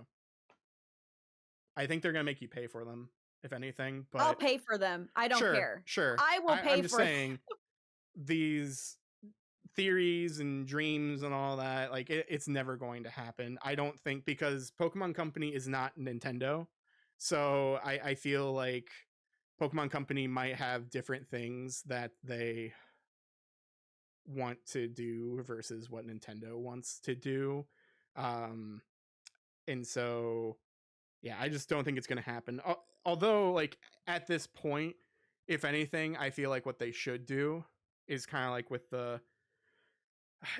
I think they're going to make you pay for them, if anything. I'll But pay for them. I don't sure, care. sure. I will I'm pay just for saying, these theories and dreams and all that, like, it's never going to happen. I don't think, because Pokemon Company is not Nintendo. So I feel like Pokemon Company might have different things that they want to do versus what Nintendo wants to do. Um, and so, yeah, I just don't think it's going to happen. Although, like, at this point, if anything, I feel like what they should do is kind of like with the,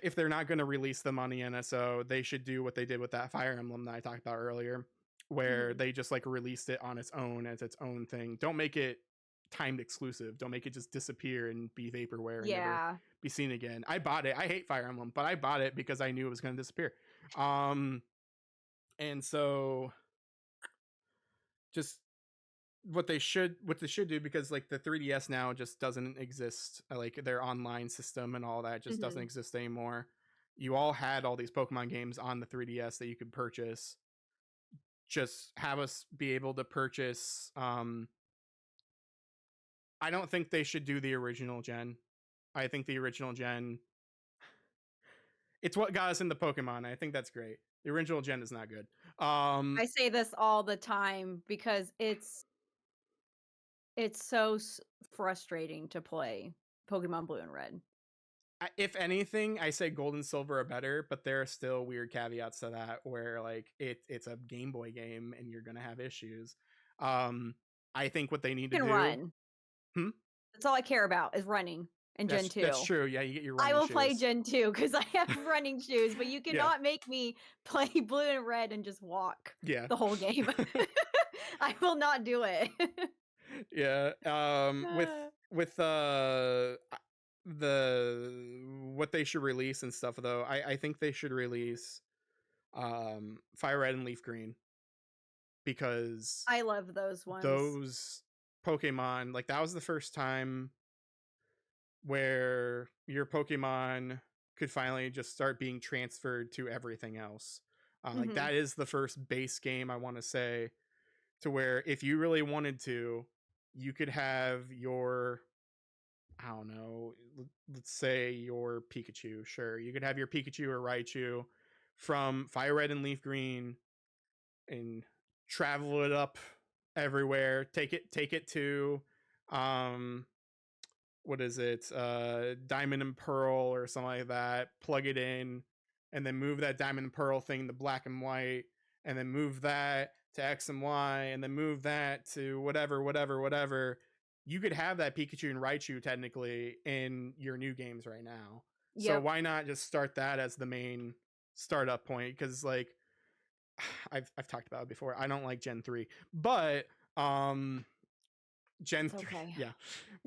if they're not going to release them on the NSO, they should do what they did with that Fire Emblem that I talked about earlier, where Mhm. they just like released it on its own as its own thing. Don't make it timed exclusive. Don't make it just disappear and be vaporware and never Yeah. be seen again. I bought it. I hate Fire Emblem, but I bought it because I knew it was going to disappear. Um, and so just what they should do, because like the 3DS now just doesn't exist, like their online system and all that just doesn't Mhm. exist anymore. You all had all these Pokemon games on the 3DS that you could purchase. Just have us be able to purchase, I don't think they should do the original gen. I think the original gen, it's what got us into Pokemon. I think that's great. The original gen is not good. I say this all the time because it's so frustrating to play Pokemon Blue and Red. If anything, I say Gold and Silver are better, but there are still weird caveats to that where like it's a Game Boy game and you're gonna have issues. Um, I think what they need to You can do. run. Hmm? That's all I care about is running in Gen That's 2. true. Yeah, you get your I running will play shoes. Gen 2 because I have running shoes, but you Yeah, cannot make me play Blue and Red and just walk yeah, the whole game. I will not do it. yeah. Uh, With the what they should release and stuff though, I think they should release Fire Red and Leaf Green because I love those ones. those Pokemon, like that was the first time where your Pokemon could finally just start being transferred to everything else. Like Mhm. that is the first base game I want to say to where if you really wanted to, you could have your, I don't know, let's say your Pikachu. Sure, you could have your Pikachu or Raichu from Fire Red and Leaf Green and travel it up everywhere. Take it to um what is it, Diamond and Pearl or something like that, plug it in, and then move that Diamond and Pearl thing to black and white, and then move that to X and Y, and then move that to whatever. You could have that Pikachu and Raichu technically in your new games right now. So Yep. why not just start that as the main startup point? Because like I've talked about it before. I don't like Gen 3, but Gen It's 3, okay. yeah.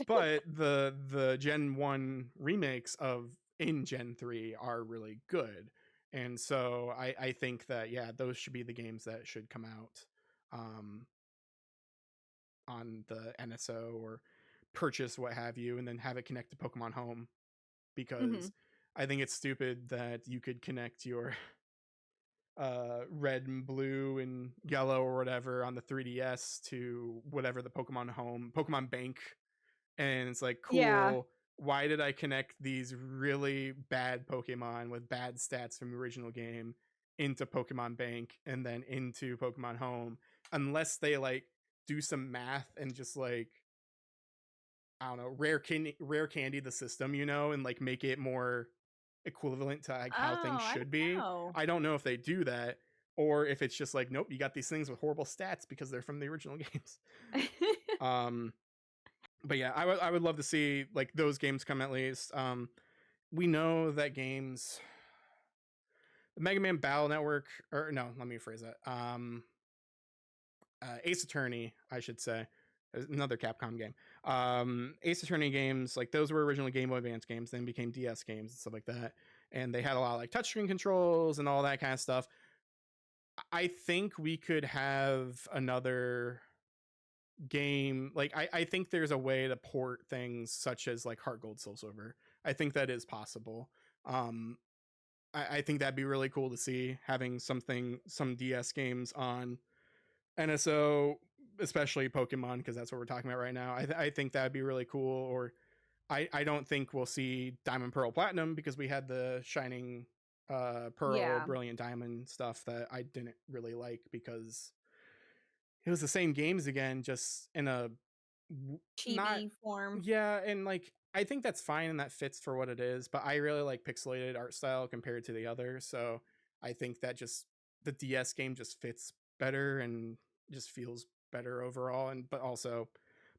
But the Gen 1 remakes of in Gen 3 are really good. And so I think that yeah, those should be the games that should come out um on the NSO or purchase what have you and then have it connect to Pokemon Home because Mhm. I think it's stupid that you could connect your red and blue and yellow or whatever on the 3DS to whatever the Pokemon Home, Pokemon Bank, and it's like Yeah. cool, why did I connect these really bad Pokemon with bad stats from the original game into Pokemon Bank and then into Pokemon Home unless they like do some math and just like I don't know, rare candy the system, and like make it more equivalent to like Oh, how things I should be. don't know. I don't know if they do that or if it's just like nope, you got these things with horrible stats because they're from the original games. Um but yeah, I would love to see like those games come at least. We know that games, the Mega Man Battle Network, or no, let me rephrase that. Ace Attorney, I should say, another Capcom game. Ace Attorney games, like those were originally Game Boy Advance games, then became DS games and stuff like that, and they had a lot of like touchscreen controls and all that kind of stuff. I think we could have another game like I think there's a way to port things such as like Heart Gold Soul Silver. I think that is possible. um I think that'd be really cool to see having some DS games on NSO, especially Pokemon because that's what we're talking about right now. I think that'd be really cool. Or I don't think we'll see Diamond Pearl Platinum because we had the Shining Pearl Yeah. Brilliant Diamond stuff that I didn't really like because it was the same games again, just in a not, Chibi form. yeah, and like I think that's fine and that fits for what it is, but I really like pixelated art style compared to the other, so I think that just the DS game just fits better and just feels better overall, and but also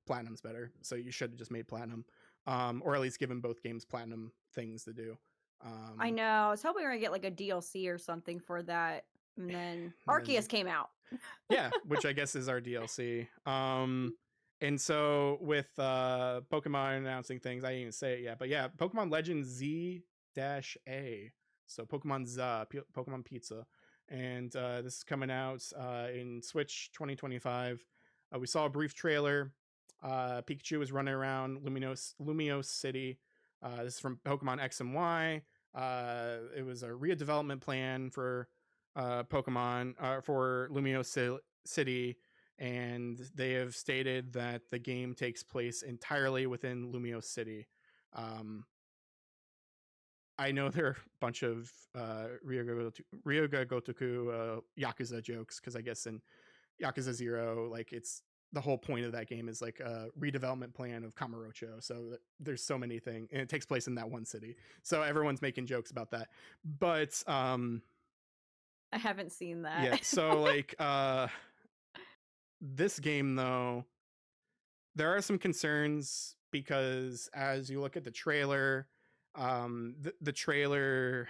Platinum's better, so you should have just made Platinum, or at least given both games Platinum things to do. I Um, know. I was hoping we are gonna get like a DLC or something for that, and then and then Arceus came out. yeah, which I guess is our DLC. And so with Pokemon announcing things, I didn't even say it yet, but yeah, Pokemon Legends Z-A. So Pokemon Pizza. And this is coming out in Switch 2025. We saw a brief trailer. Pikachu was running around Lumiose City. This is from Pokemon X and Y. It was a redevelopment plan for Pokemon for City, and they have stated that the game takes place entirely within Lumiose City. I know there are a bunch of Ryoga Gotoku Yakuza jokes because I guess in Yakuza 0, like it's the whole point of that game is like a redevelopment plan of Kamurocho. So there's so many things, and it takes place in that one city. So everyone's making jokes about that. But I haven't seen yeah, that. so like this game though, there are some concerns because as you look at the trailer, the trailer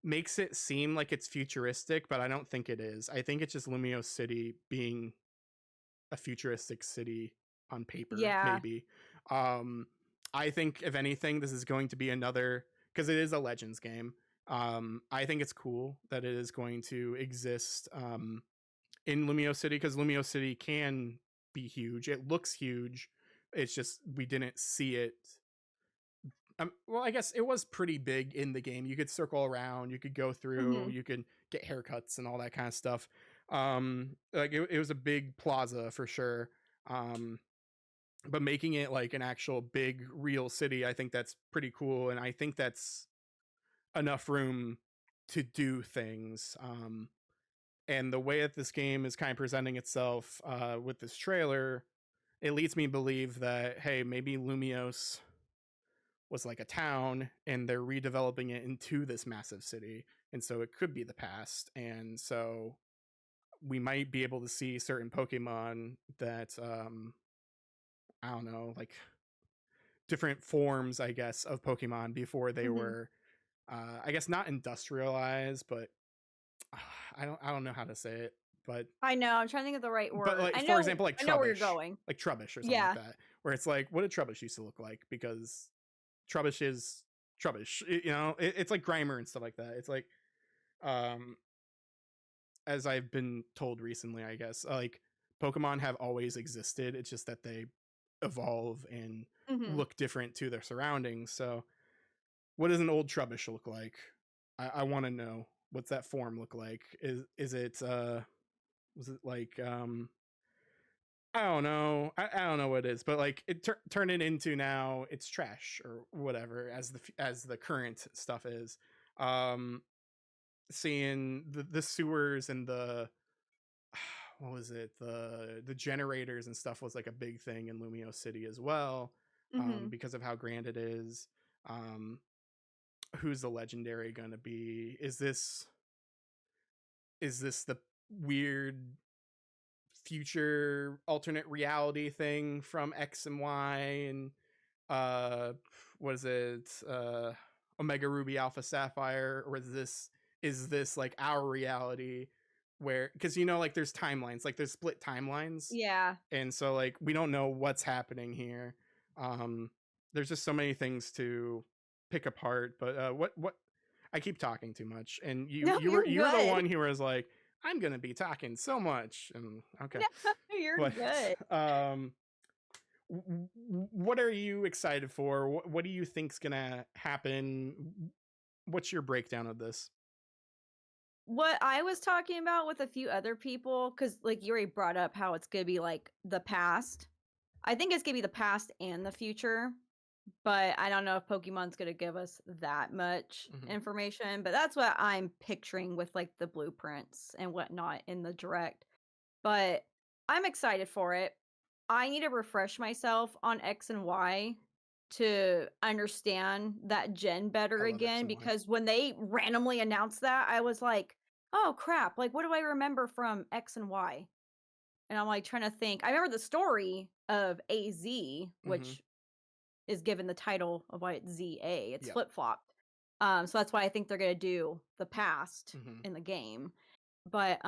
makes it seem like it's futuristic, but I don't think it is. I think it's just Lumio City being a futuristic city on paper, Yeah. maybe. Um, I think if anything, this is going to be another because it is a Legends game. I think it's cool that it is going to exist in Lumio City because Lumio City can be huge. It looks huge. It's just we didn't see it. Well, I guess it was pretty big in the game. You could circle around, you could go through, Hmm. you could get haircuts and all that kind of stuff. Like it was a big plaza for sure. Um, but making it like an actual big real city, I think that's pretty cool, and I think that's enough room to do things. And the way that this game is kind of presenting itself with this trailer, it leads me to believe that hey, maybe Lumios was like a town and they're redeveloping it into this massive city, and so it could be the past, and so we might be able to see certain Pokemon that I don't know, like different forms, I guess, of Pokemon before they Hmm. were, I guess, not industrialized, but I don't know how to say it, but I know. I'm trying to think of the right word. like for example, I know where you're going. like Trubbish or something like Yeah. that, where it's like, what did Trubbish used to look like? Because Trubbish is Trubbish, you know, it's like Grimer and stuff like that. It's like, um, as I've been told recently, I guess, like Pokemon have always existed. It's just that they evolve and Hmm. look different to their surroundings. So, what does an old Trubbish look like? I want to know what's that form look like. Is it was it like I don't know. I don't know what it is, but like it turn it into now it's trash or whatever as the current stuff is. Um, seeing the sewers and the what was it the generators and stuff was like a big thing in Lumio City as well, Hmm. because of how grand it is. Um, who's the legendary gonna be? Is this the weird future alternate reality thing from X and Y and uh what is it Omega Ruby Alpha Sapphire, or is this like our reality where because you know like there's timelines, like there's split timelines, Yeah. and so like we don't know what's happening here. um there's just so many things to pick apart, but what I keep talking too much, and you No, you were you're you were the good. one who was like I'm gonna be talking so much, and okay. No, you're But good. um what are you excited for? What do you think's gonna happen? What's your breakdown of this? What I was talking about with a few other people, because like you already brought up how it's gonna be like the past. I think it's gonna be the past and the future, but I don't know if Pokemon's gonna give us that much Hmm. information. But that's what I'm picturing with like the blueprints and whatnot in the direct. But I'm excited for it. I need to refresh myself on X and Y to understand that gen I better love X again, and Y. because when they randomly announced that, I was like, "Oh crap, like what do I remember from X and Y?" And I'm like trying to think. I remember the story of AZ, Hmm. which is given the title of why it's ZA. It's Yep. flip-flopped. So that's why I think they're gonna do the past Hmm. in the game. But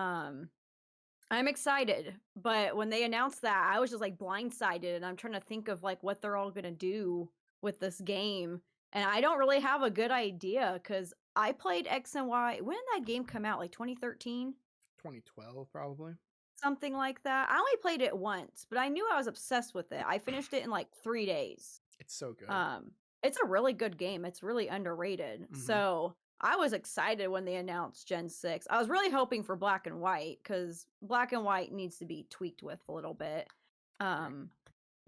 I'm excited, but when they announced that, I was just, like, blindsided, and I'm trying to think of, like, what they're all gonna do with this game, and I don't really have a good idea because I played X and Y. When did that game come out? Like, 2013? 2012 probably. Something like that? I only played it once, but I knew I was obsessed with it. I finished it in, like, 3 days. It's so good. Um, it's a really good game. It's really underrated. Hmm. So I was excited when they announced Gen 6. I was really hoping for Black and White because Black and White needs to be tweaked with a little bit. Right. Um,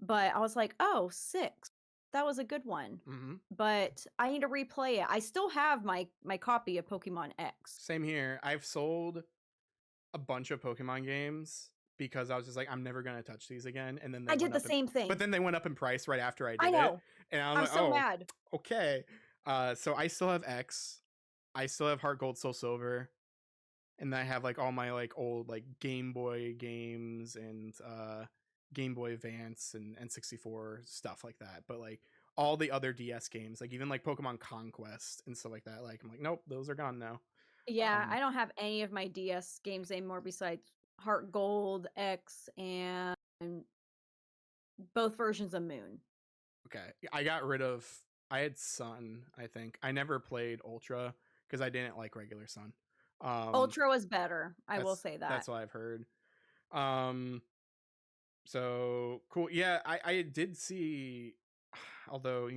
but I was like, oh, six. That was a good one, Hmm. but I need to replay it. I still have my copy of Pokemon X. Same here. I've sold a bunch of Pokemon games because I was just like, I'm never gonna touch these again. And then they I did went the up in, same but thing. then they went up in price right after I I did it, know. and I'm I'm like, so oh, mad. okay. So I still have X. I still have Heart Gold, Soul Silver, and I have like all my like old like Game Boy games and Game Boy Advance and N64 stuff like that. But like all the other DS games, like even like Pokemon Conquest and stuff like that, like I'm like, nope, those are gone now. Yeah, Um, I don't have any of my DS games anymore besides Heart Gold, X, and both versions of Moon. okay, I got rid of. I had Sun. I think I never played Ultra because I didn't like regular Sun. Um, Ultra was better, I will that's say that. that's what I've heard. Um, so cool. Yeah, I did see. Although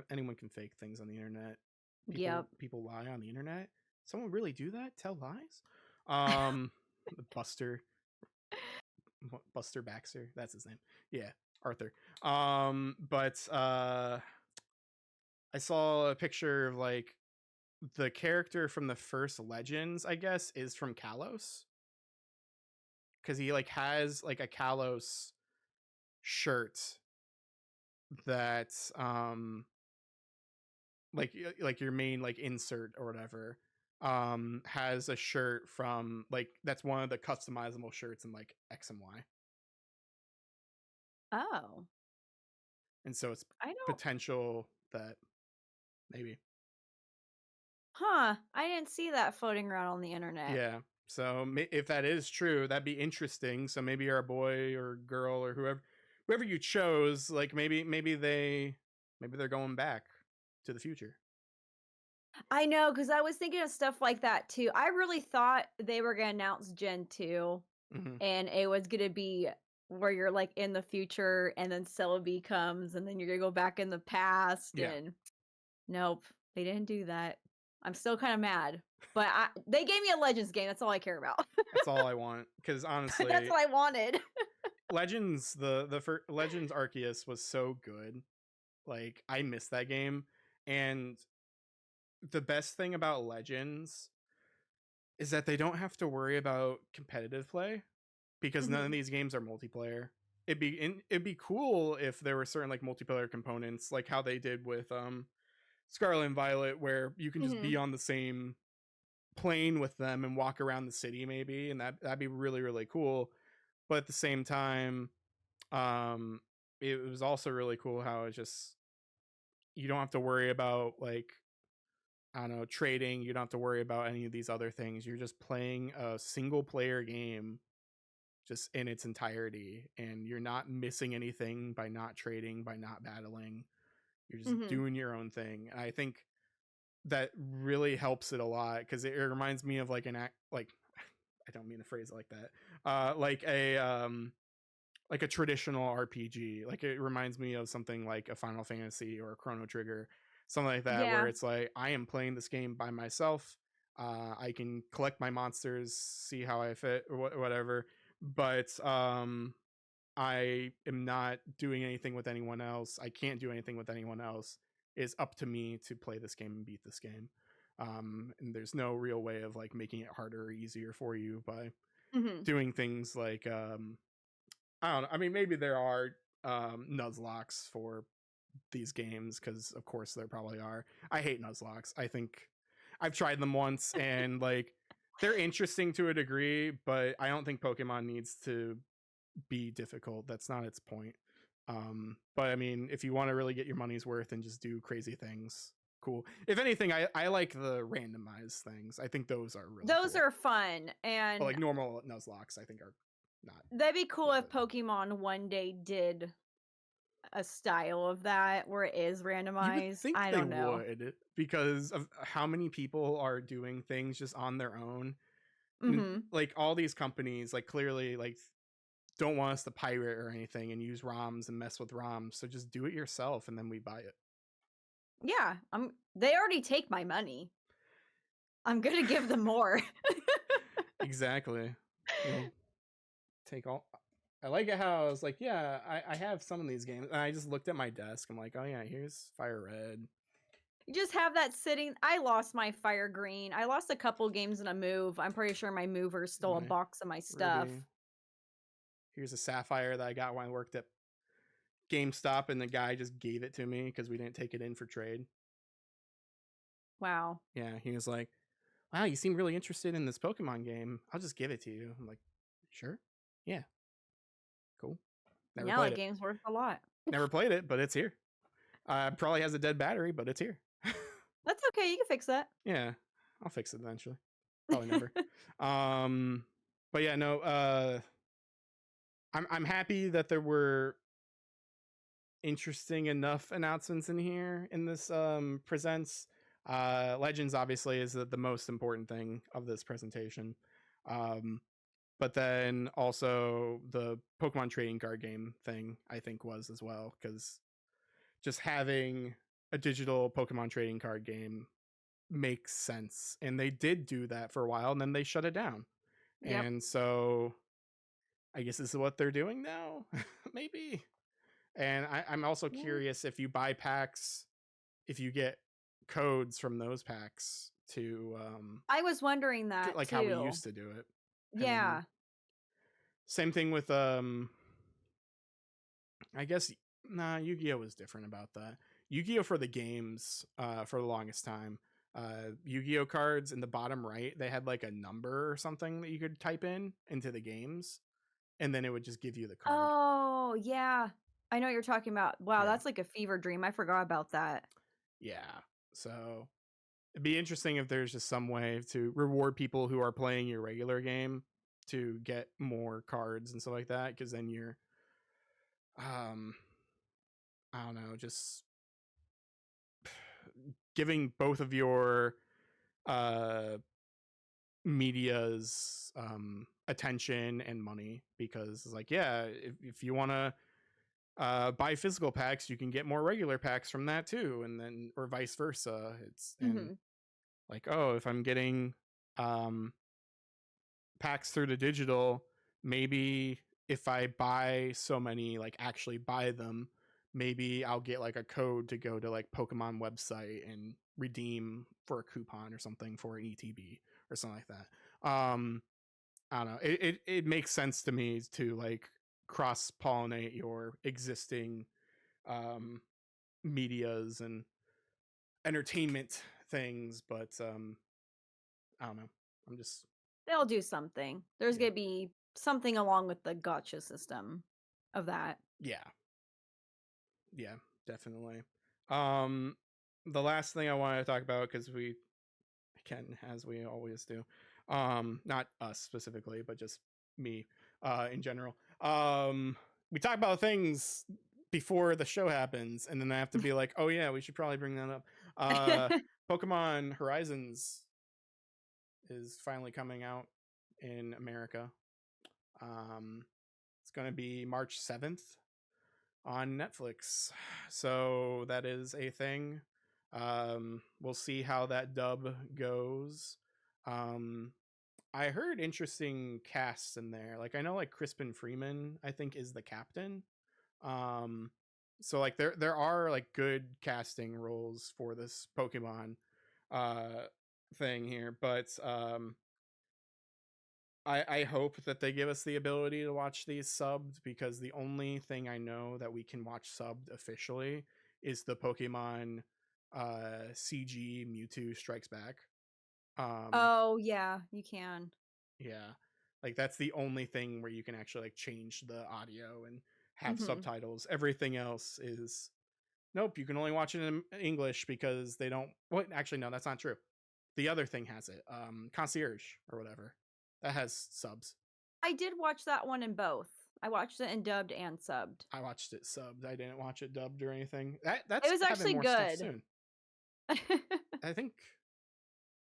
anyone can fake things on the internet. People Yep. people lie on the internet. Someone really do that? Tell lies? Um, Buster Buster Baxter. That's his name. Yeah, Arthur. But I saw a picture of like the character from the first Legends. I guess is from Kalos because he like has like a Kalos shirt that like your main like insert or whatever has a shirt from like that's one of the customizable shirts in like X and Y, Oh, and so it's I don't potential that maybe. huh, I didn't see that floating around on the internet. Yeah, so if that is true, that'd be interesting. So maybe you're a boy or girl or whoever you chose, like maybe they're going back to the future. I know, because I was thinking of stuff like that too. I really thought they were gonna announce Gen 2, Hmm. and it was gonna be where you're, like, in the future, and then Celebi comes, and then you're gonna go back in the past, Yeah, and nope, they didn't do that. I'm still kinda mad, but they gave me a Legends game, that's all I care about. that's all I want because That's honestly, what I wanted. Legends the first Legends Arceus was so good. Like I missed that game, and the best thing about Legends is that they don't have to worry about competitive play because none of Mhm, these games are multiplayer. It'd be cool if there were certain like multiplayer components, like how they did with Scarlet and Violet, where you can just be mhm. on the same plane with them and walk around the city, maybe, and that'd be really really cool. But at the same time, um, it was also really cool how it just you don't have to worry about like I don't know trading. You don't have to worry about any of these other things. You're just playing a single player game just in its entirety, and you're not missing anything by not trading, by not battling. You're just Mhm. doing your own thing, and I think that really helps it a lot because it reminds me of like an act like I don't mean to phrase it like that. Like a traditional RPG. Like it reminds me of something like a Final Fantasy or a Chrono Trigger, something like that, where Yeah. it's like I am playing this game by myself. I can collect my monsters, see how I fit, or whatever. But I am not doing anything with anyone else. I can't do anything with anyone else. It's up to me to play this game and beat this game. And there's no real way of like making it harder or easier for you by Mhm. doing things like I don't know. I mean, maybe there are Nuzlocks for these games because, of course, there probably are. I hate Nuzlocks. I think I've tried them once and like they're interesting to a degree, but I don't think Pokemon needs to be difficult. That's not its point. But I mean, if you want to really get your money's worth and just do crazy things, cool. If anything, I like the randomized things. I think those are really Those cool. are fun, But and like normal Nuzlocke, I think are not that'd be cool worth if it. Pokemon one day did a style of that where it is You would randomized. think I they don't know. would because of how many people are doing things just on their own. And Mhm. like all these companies, like clearly like don't want us to pirate or anything and use ROMs and mess with ROMs. So just do it yourself and then we buy it. Yeah, they already take my money. I'm gonna give them more. Exactly. You know, take all I like it how I was like, yeah, I have some of these games. And I just looked at my desk. I'm like, oh yeah, here's Fire Red. You just have that sitting. I lost my fire green. I lost a couple games in a move. I'm pretty sure my mover stole a My box of my stuff. Ruby. Here's a Sapphire that I got when I worked at GameStop, and the guy just gave it to me because we didn't take it in for trade. Wow. Yeah, he was like, wow, you seem really interested in this Pokemon game. I'll just give it to you. I'm like, sure. Yeah, cool. Never Now played that it. game's worth a lot. Never played it, but it's here. Probably has a dead battery, but it's here. That's okay. You can fix that. Yeah, I'll fix it eventually. Probably never. Um, but yeah, no. I'm happy that there were interesting enough announcements in here in this presents. Legends obviously is the most important thing of this presentation. Um, but then also the Pokemon trading card game thing I think was as well, because just having a digital Pokemon trading card game makes sense. And they did do that for a while and then they shut it down. Yep. And so I guess this is what they're doing now. Maybe. And I'm also Yeah. curious if you buy packs, if you get codes from those packs to I was wondering that like how we too. used to do it. And then Yeah. same thing with I guess Yu-Gi-Oh was different about that. Yu-Gi-Oh for the games for the longest time. Yu-Gi-Oh cards in the bottom right, they had like a number or something that you could type in into the games and then it would just give you the card. Oh, yeah. I know what you're talking about. Wow, Yeah. that's like a fever dream. I forgot about that. Yeah. So it'd be interesting if there's just some way to reward people who are playing your regular game to get more cards and stuff like that, because then you're um I don't know, just giving both of your uh media's attention and money, because it's like, yeah, if you want to buy physical packs, you can get more regular packs from that too, and then or vice versa. It's and Mhm. like, oh, if I'm getting um packs through the digital, maybe if I buy so many, like actually buy them, maybe I'll get like a code to go to like Pokemon website and redeem for a coupon or something for an ETB or something like that. I don't know. It makes sense to me to like cross pollinate your existing um medias and entertainment things, but I don't know. I'm just They'll do something. There's yeah. gonna be something along with the gotcha system of that. Yeah. Yeah, definitely. Um, the last thing I wanted to talk about, because we can, as we always do, not us specifically, but just me, in general. We talk about things before the show happens, and then I have to be like, oh yeah, we should probably bring that up. Uh, Pokemon Horizons is finally coming out in America. Um, it's going to be March 7th on Netflix. So that is a thing. We'll see how that dub goes. Um, I heard interesting casts in there. Like I know like Crispin Freeman, I think, is the captain. Um, so like there are like good casting roles for this Pokemon uh thing here, but I hope that they give us the ability to watch these subbed, because the only thing I know that we can watch subbed officially is the Pokemon CG Mewtwo Strikes Back. Um Oh, yeah, you can. yeah. Like that's the only thing where you can actually like change the audio and have Mhm. subtitles. Everything else is nope, you can only watch it in English because they don't what actually no, that's not true. The other thing has it. Concierge or whatever. That has subs. I did watch that one in both. I watched it in dubbed and subbed. I watched it subbed. I didn't watch it dubbed or anything. That's It was having actually more stuff good. soon. I think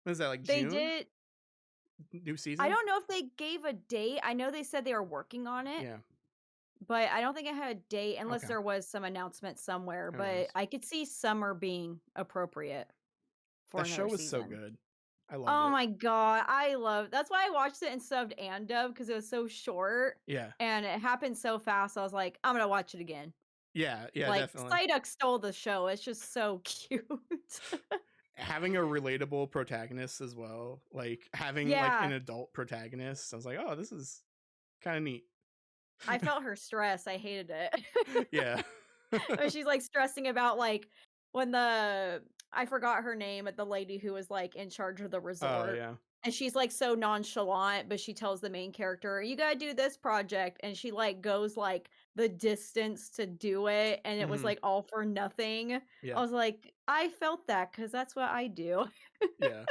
what is that, like They June? did. New I season? don't know if they gave a date. I know they said they were working on it, Yeah. but I don't think it had a date unless Okay. there was some announcement somewhere, Who but knows? I could see summer being appropriate for That show another was so season. good. I loved Oh it. my god, I love that's why I watched it in subbed and dubbed because it was so short Yeah. and it happened so fast. I was like, I'm gonna watch it again. Yeah, yeah, Like definitely. Psyduck stole the show. It's just so cute. Having a relatable protagonist as well, like having like an Yeah, adult protagonist, I was like, oh, this is kind of neat. I felt her stress. I hated it. Yeah. When she's like stressing about like when the I forgot her name, but the lady who was like in charge of the Oh resort. yeah. And she's like so nonchalant, but she tells the main character, "You gotta do this project." And she like goes like the distance to do it. And it was Hmm. like all for nothing. I Yeah. was like, I felt that because that's what I do. Yeah.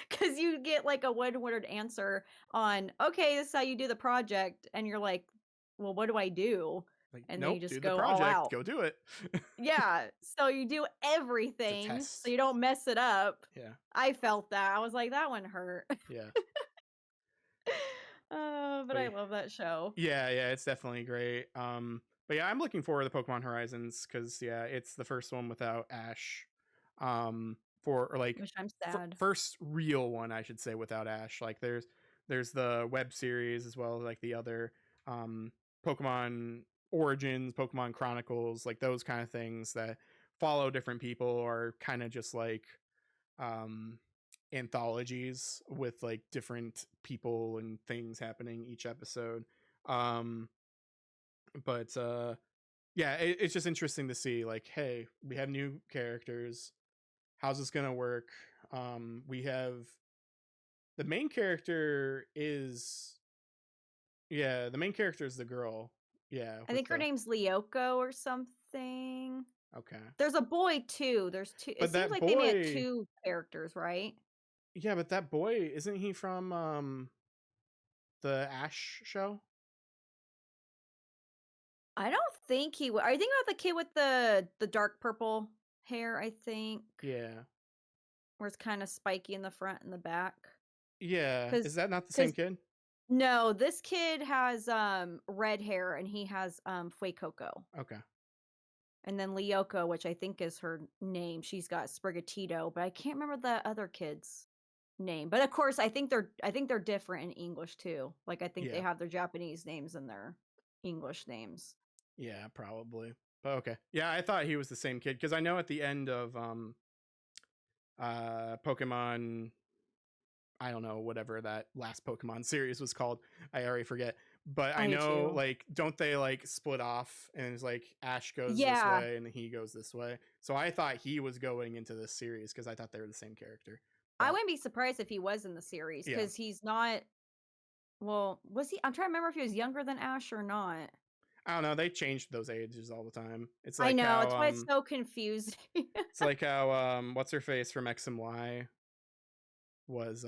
Because you get like a one-worded answer on, okay, this is how you do the project. And you're like, well, what do I do? Like, And they nope, do just the go all project, out. go do it. Yeah, so you do It's a everything so test. you don't mess it up. Yeah. I felt that. I was like, "That one hurt." Yeah. But But I love that show, yeah, yeah, it's definitely great. But yeah, I'm looking forward to Pokemon Horizons because yeah, it's the first one without Ash. For or like which I'm sad. first real one, I should say, without Ash. Like there's the web series as well as like the other Pokemon Origins, Pokemon Chronicles, like those kind of things that follow different people or kind of just like um anthologies with like different people and things happening each episode. um but yeah, it's just interesting to see like, hey, we have new characters, how's this gonna work? We have the main character is, yeah, the main character is the girl, yeah, I with think her the, name's Lyoko or something. okay, There's a boy too. There's 2 it but seems that like they made it boy, 2 characters, right? yeah, but that boy, isn't he from the Ash show? I don't think he wa Are you thinking about the kid with the dark purple hair, I think? Yeah. Where it's kinda spiky in the front and the back? Yeah, Because is that not the same because kid? no, this kid has, red hair and he has, Fuecoco. Okay. And then Lyoko, which I think is her name, she's got Sprigatito, but I can't remember the other kid's name. But of course, I think they're different in English too. Like I think they Yeah. have their Japanese names and their English names. Yeah, probably. But okay. Yeah, I thought he was the same kid because I know at the end of Pokemon, I don't know, whatever that last Pokemon series was called. I already forget. But I I do know, too. like, don't they like split off and it's like Ash goes this Yeah. way and he goes this way? So I thought he was going into this series because I thought they were the same character. I But wouldn't be surprised if he was in the series yeah, because he's not well, was he? I'm trying to remember if he was younger than Ash or not. I don't know. They changed those ages all the time. I know, it's why it's so confusing. It's like how what's her face from X and Y was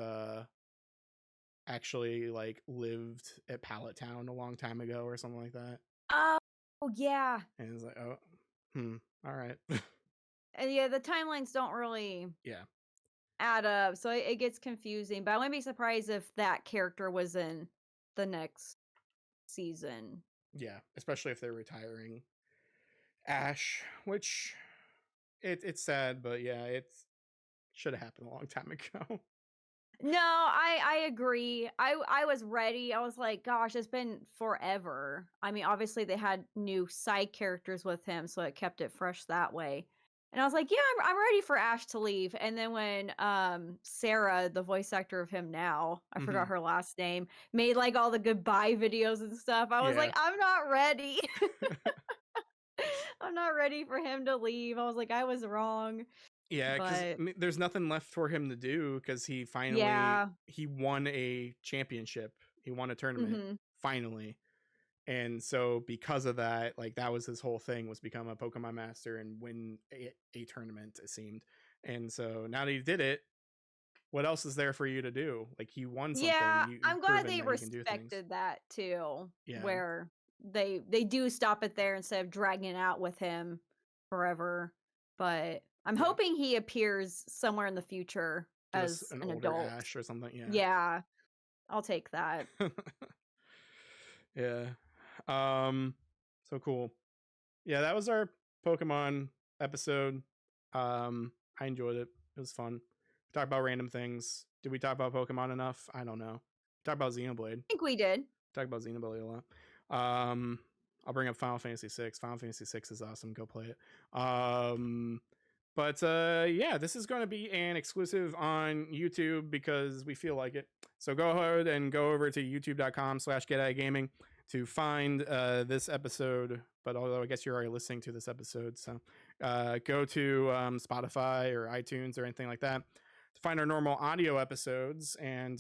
actually like lived at Pallet Town a long time ago or something like that. Oh, yeah. And it's like, oh, all right. And yeah, the timelines don't really Yeah, add up, so it gets confusing, but I wouldn't be surprised if that character was in the next season. yeah. Especially if they're retiring Ash, which it's sad, but yeah, it's should have happened a long time ago. No, I agree. I was ready. I was like, gosh, it's been forever. I mean, obviously they had new side characters with him, so it kept it fresh that way. And I was like, yeah, I'm ready for Ash to leave. And then when Sarah, the voice actor of him now, I Hmm. forgot her last name, made like all the goodbye videos and stuff, I was like, Yeah, I'm not ready. I'm not ready for him to leave. I was like, I was wrong. yeah. Because But there's nothing left for him to do because he finally yeah. he won a championship. He won a tournament Mhm. finally. And so because of that, like that was his whole thing, was become a Pokemon master and win a tournament, it seemed. And so now that he did it, what else is there for you to do? Like he won something. Yeah, You've I'm glad proven they that you can do things. respected that too, Yeah. where they do stop it there instead of dragging it out with him forever. But I'm Yeah. hoping he appears somewhere in the future Just as an an older adult. Ash or something. Yeah. Yeah, I'll take that. Yeah. Um so cool. Yeah, that was our Pokemon episode. I enjoyed it. It was fun. Talk about random things. Did we talk about Pokemon enough? I don't know. Talk about Xenoblade. I think we did. Talk about Xenoblade a lot. I'll bring up Final Fantasy VI. Final Fantasy VI is awesome. Go play it. But yeah, this is going to be an exclusive on YouTube because we feel like it. So go ahead and go over to youtube.com/GetAtGaming to find this episode. But although I guess you're already listening to this episode, so go to Spotify or iTunes or anything like that to find our normal audio episodes and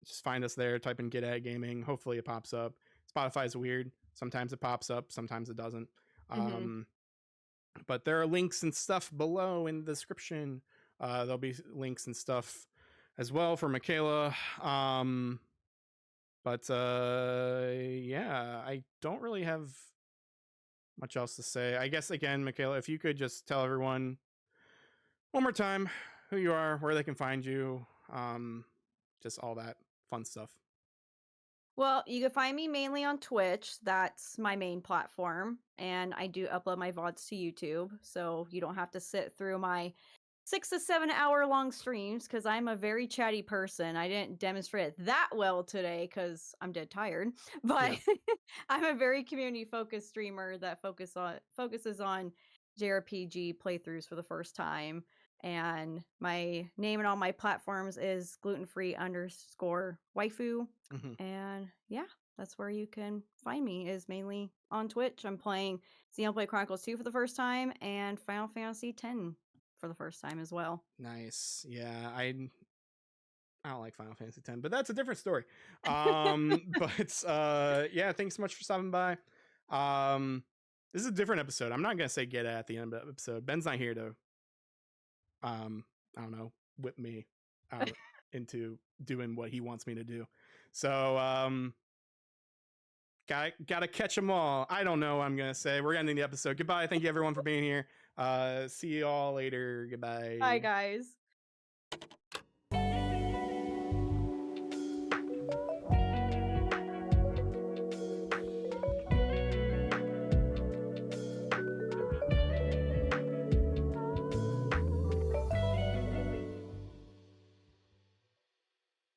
just find us there. Type in Get At Gaming. Hopefully it pops up. Spotify is weird. Sometimes it pops up. Sometimes it doesn't. Mhm. But there are links and stuff below in the description. There'll be links and stuff as well for Michaela. But yeah, I don't really have much else to say. I guess again, Michaela, if you could just tell everyone one more time who you are, where they can find you, just all that fun stuff. Well, you can find me mainly on Twitch. That's my main platform. And I do upload my VODs to YouTube. So you don't have to sit through my 6 to 7 hour long streams because I'm a very chatty person. I didn't demonstrate it that well today because I'm dead tired. Yeah. But I'm a very community focused streamer that focuses on JRPG playthroughs for the first time. And my name on all my platforms is glutenfree_waifu. Mm-hmm. And yeah, that's where you can find me, is mainly on Twitch. I'm playing Xenoblade Chronicles 2 for the first time and Final Fantasy X for the first time as well. Nice. Yeah, I don't like Final Fantasy X, but that's a different story. But yeah, thanks so much for stopping by. This is a different episode. I'm not gonna say get at the end of the episode. Ben's not here to I don't know, whip me out into doing what he wants me to do. So gotta catch them all. I don't know what I'm gonna say. We're ending the episode. Goodbye. Thank you everyone for being here. See you all later. Goodbye. Bye, guys.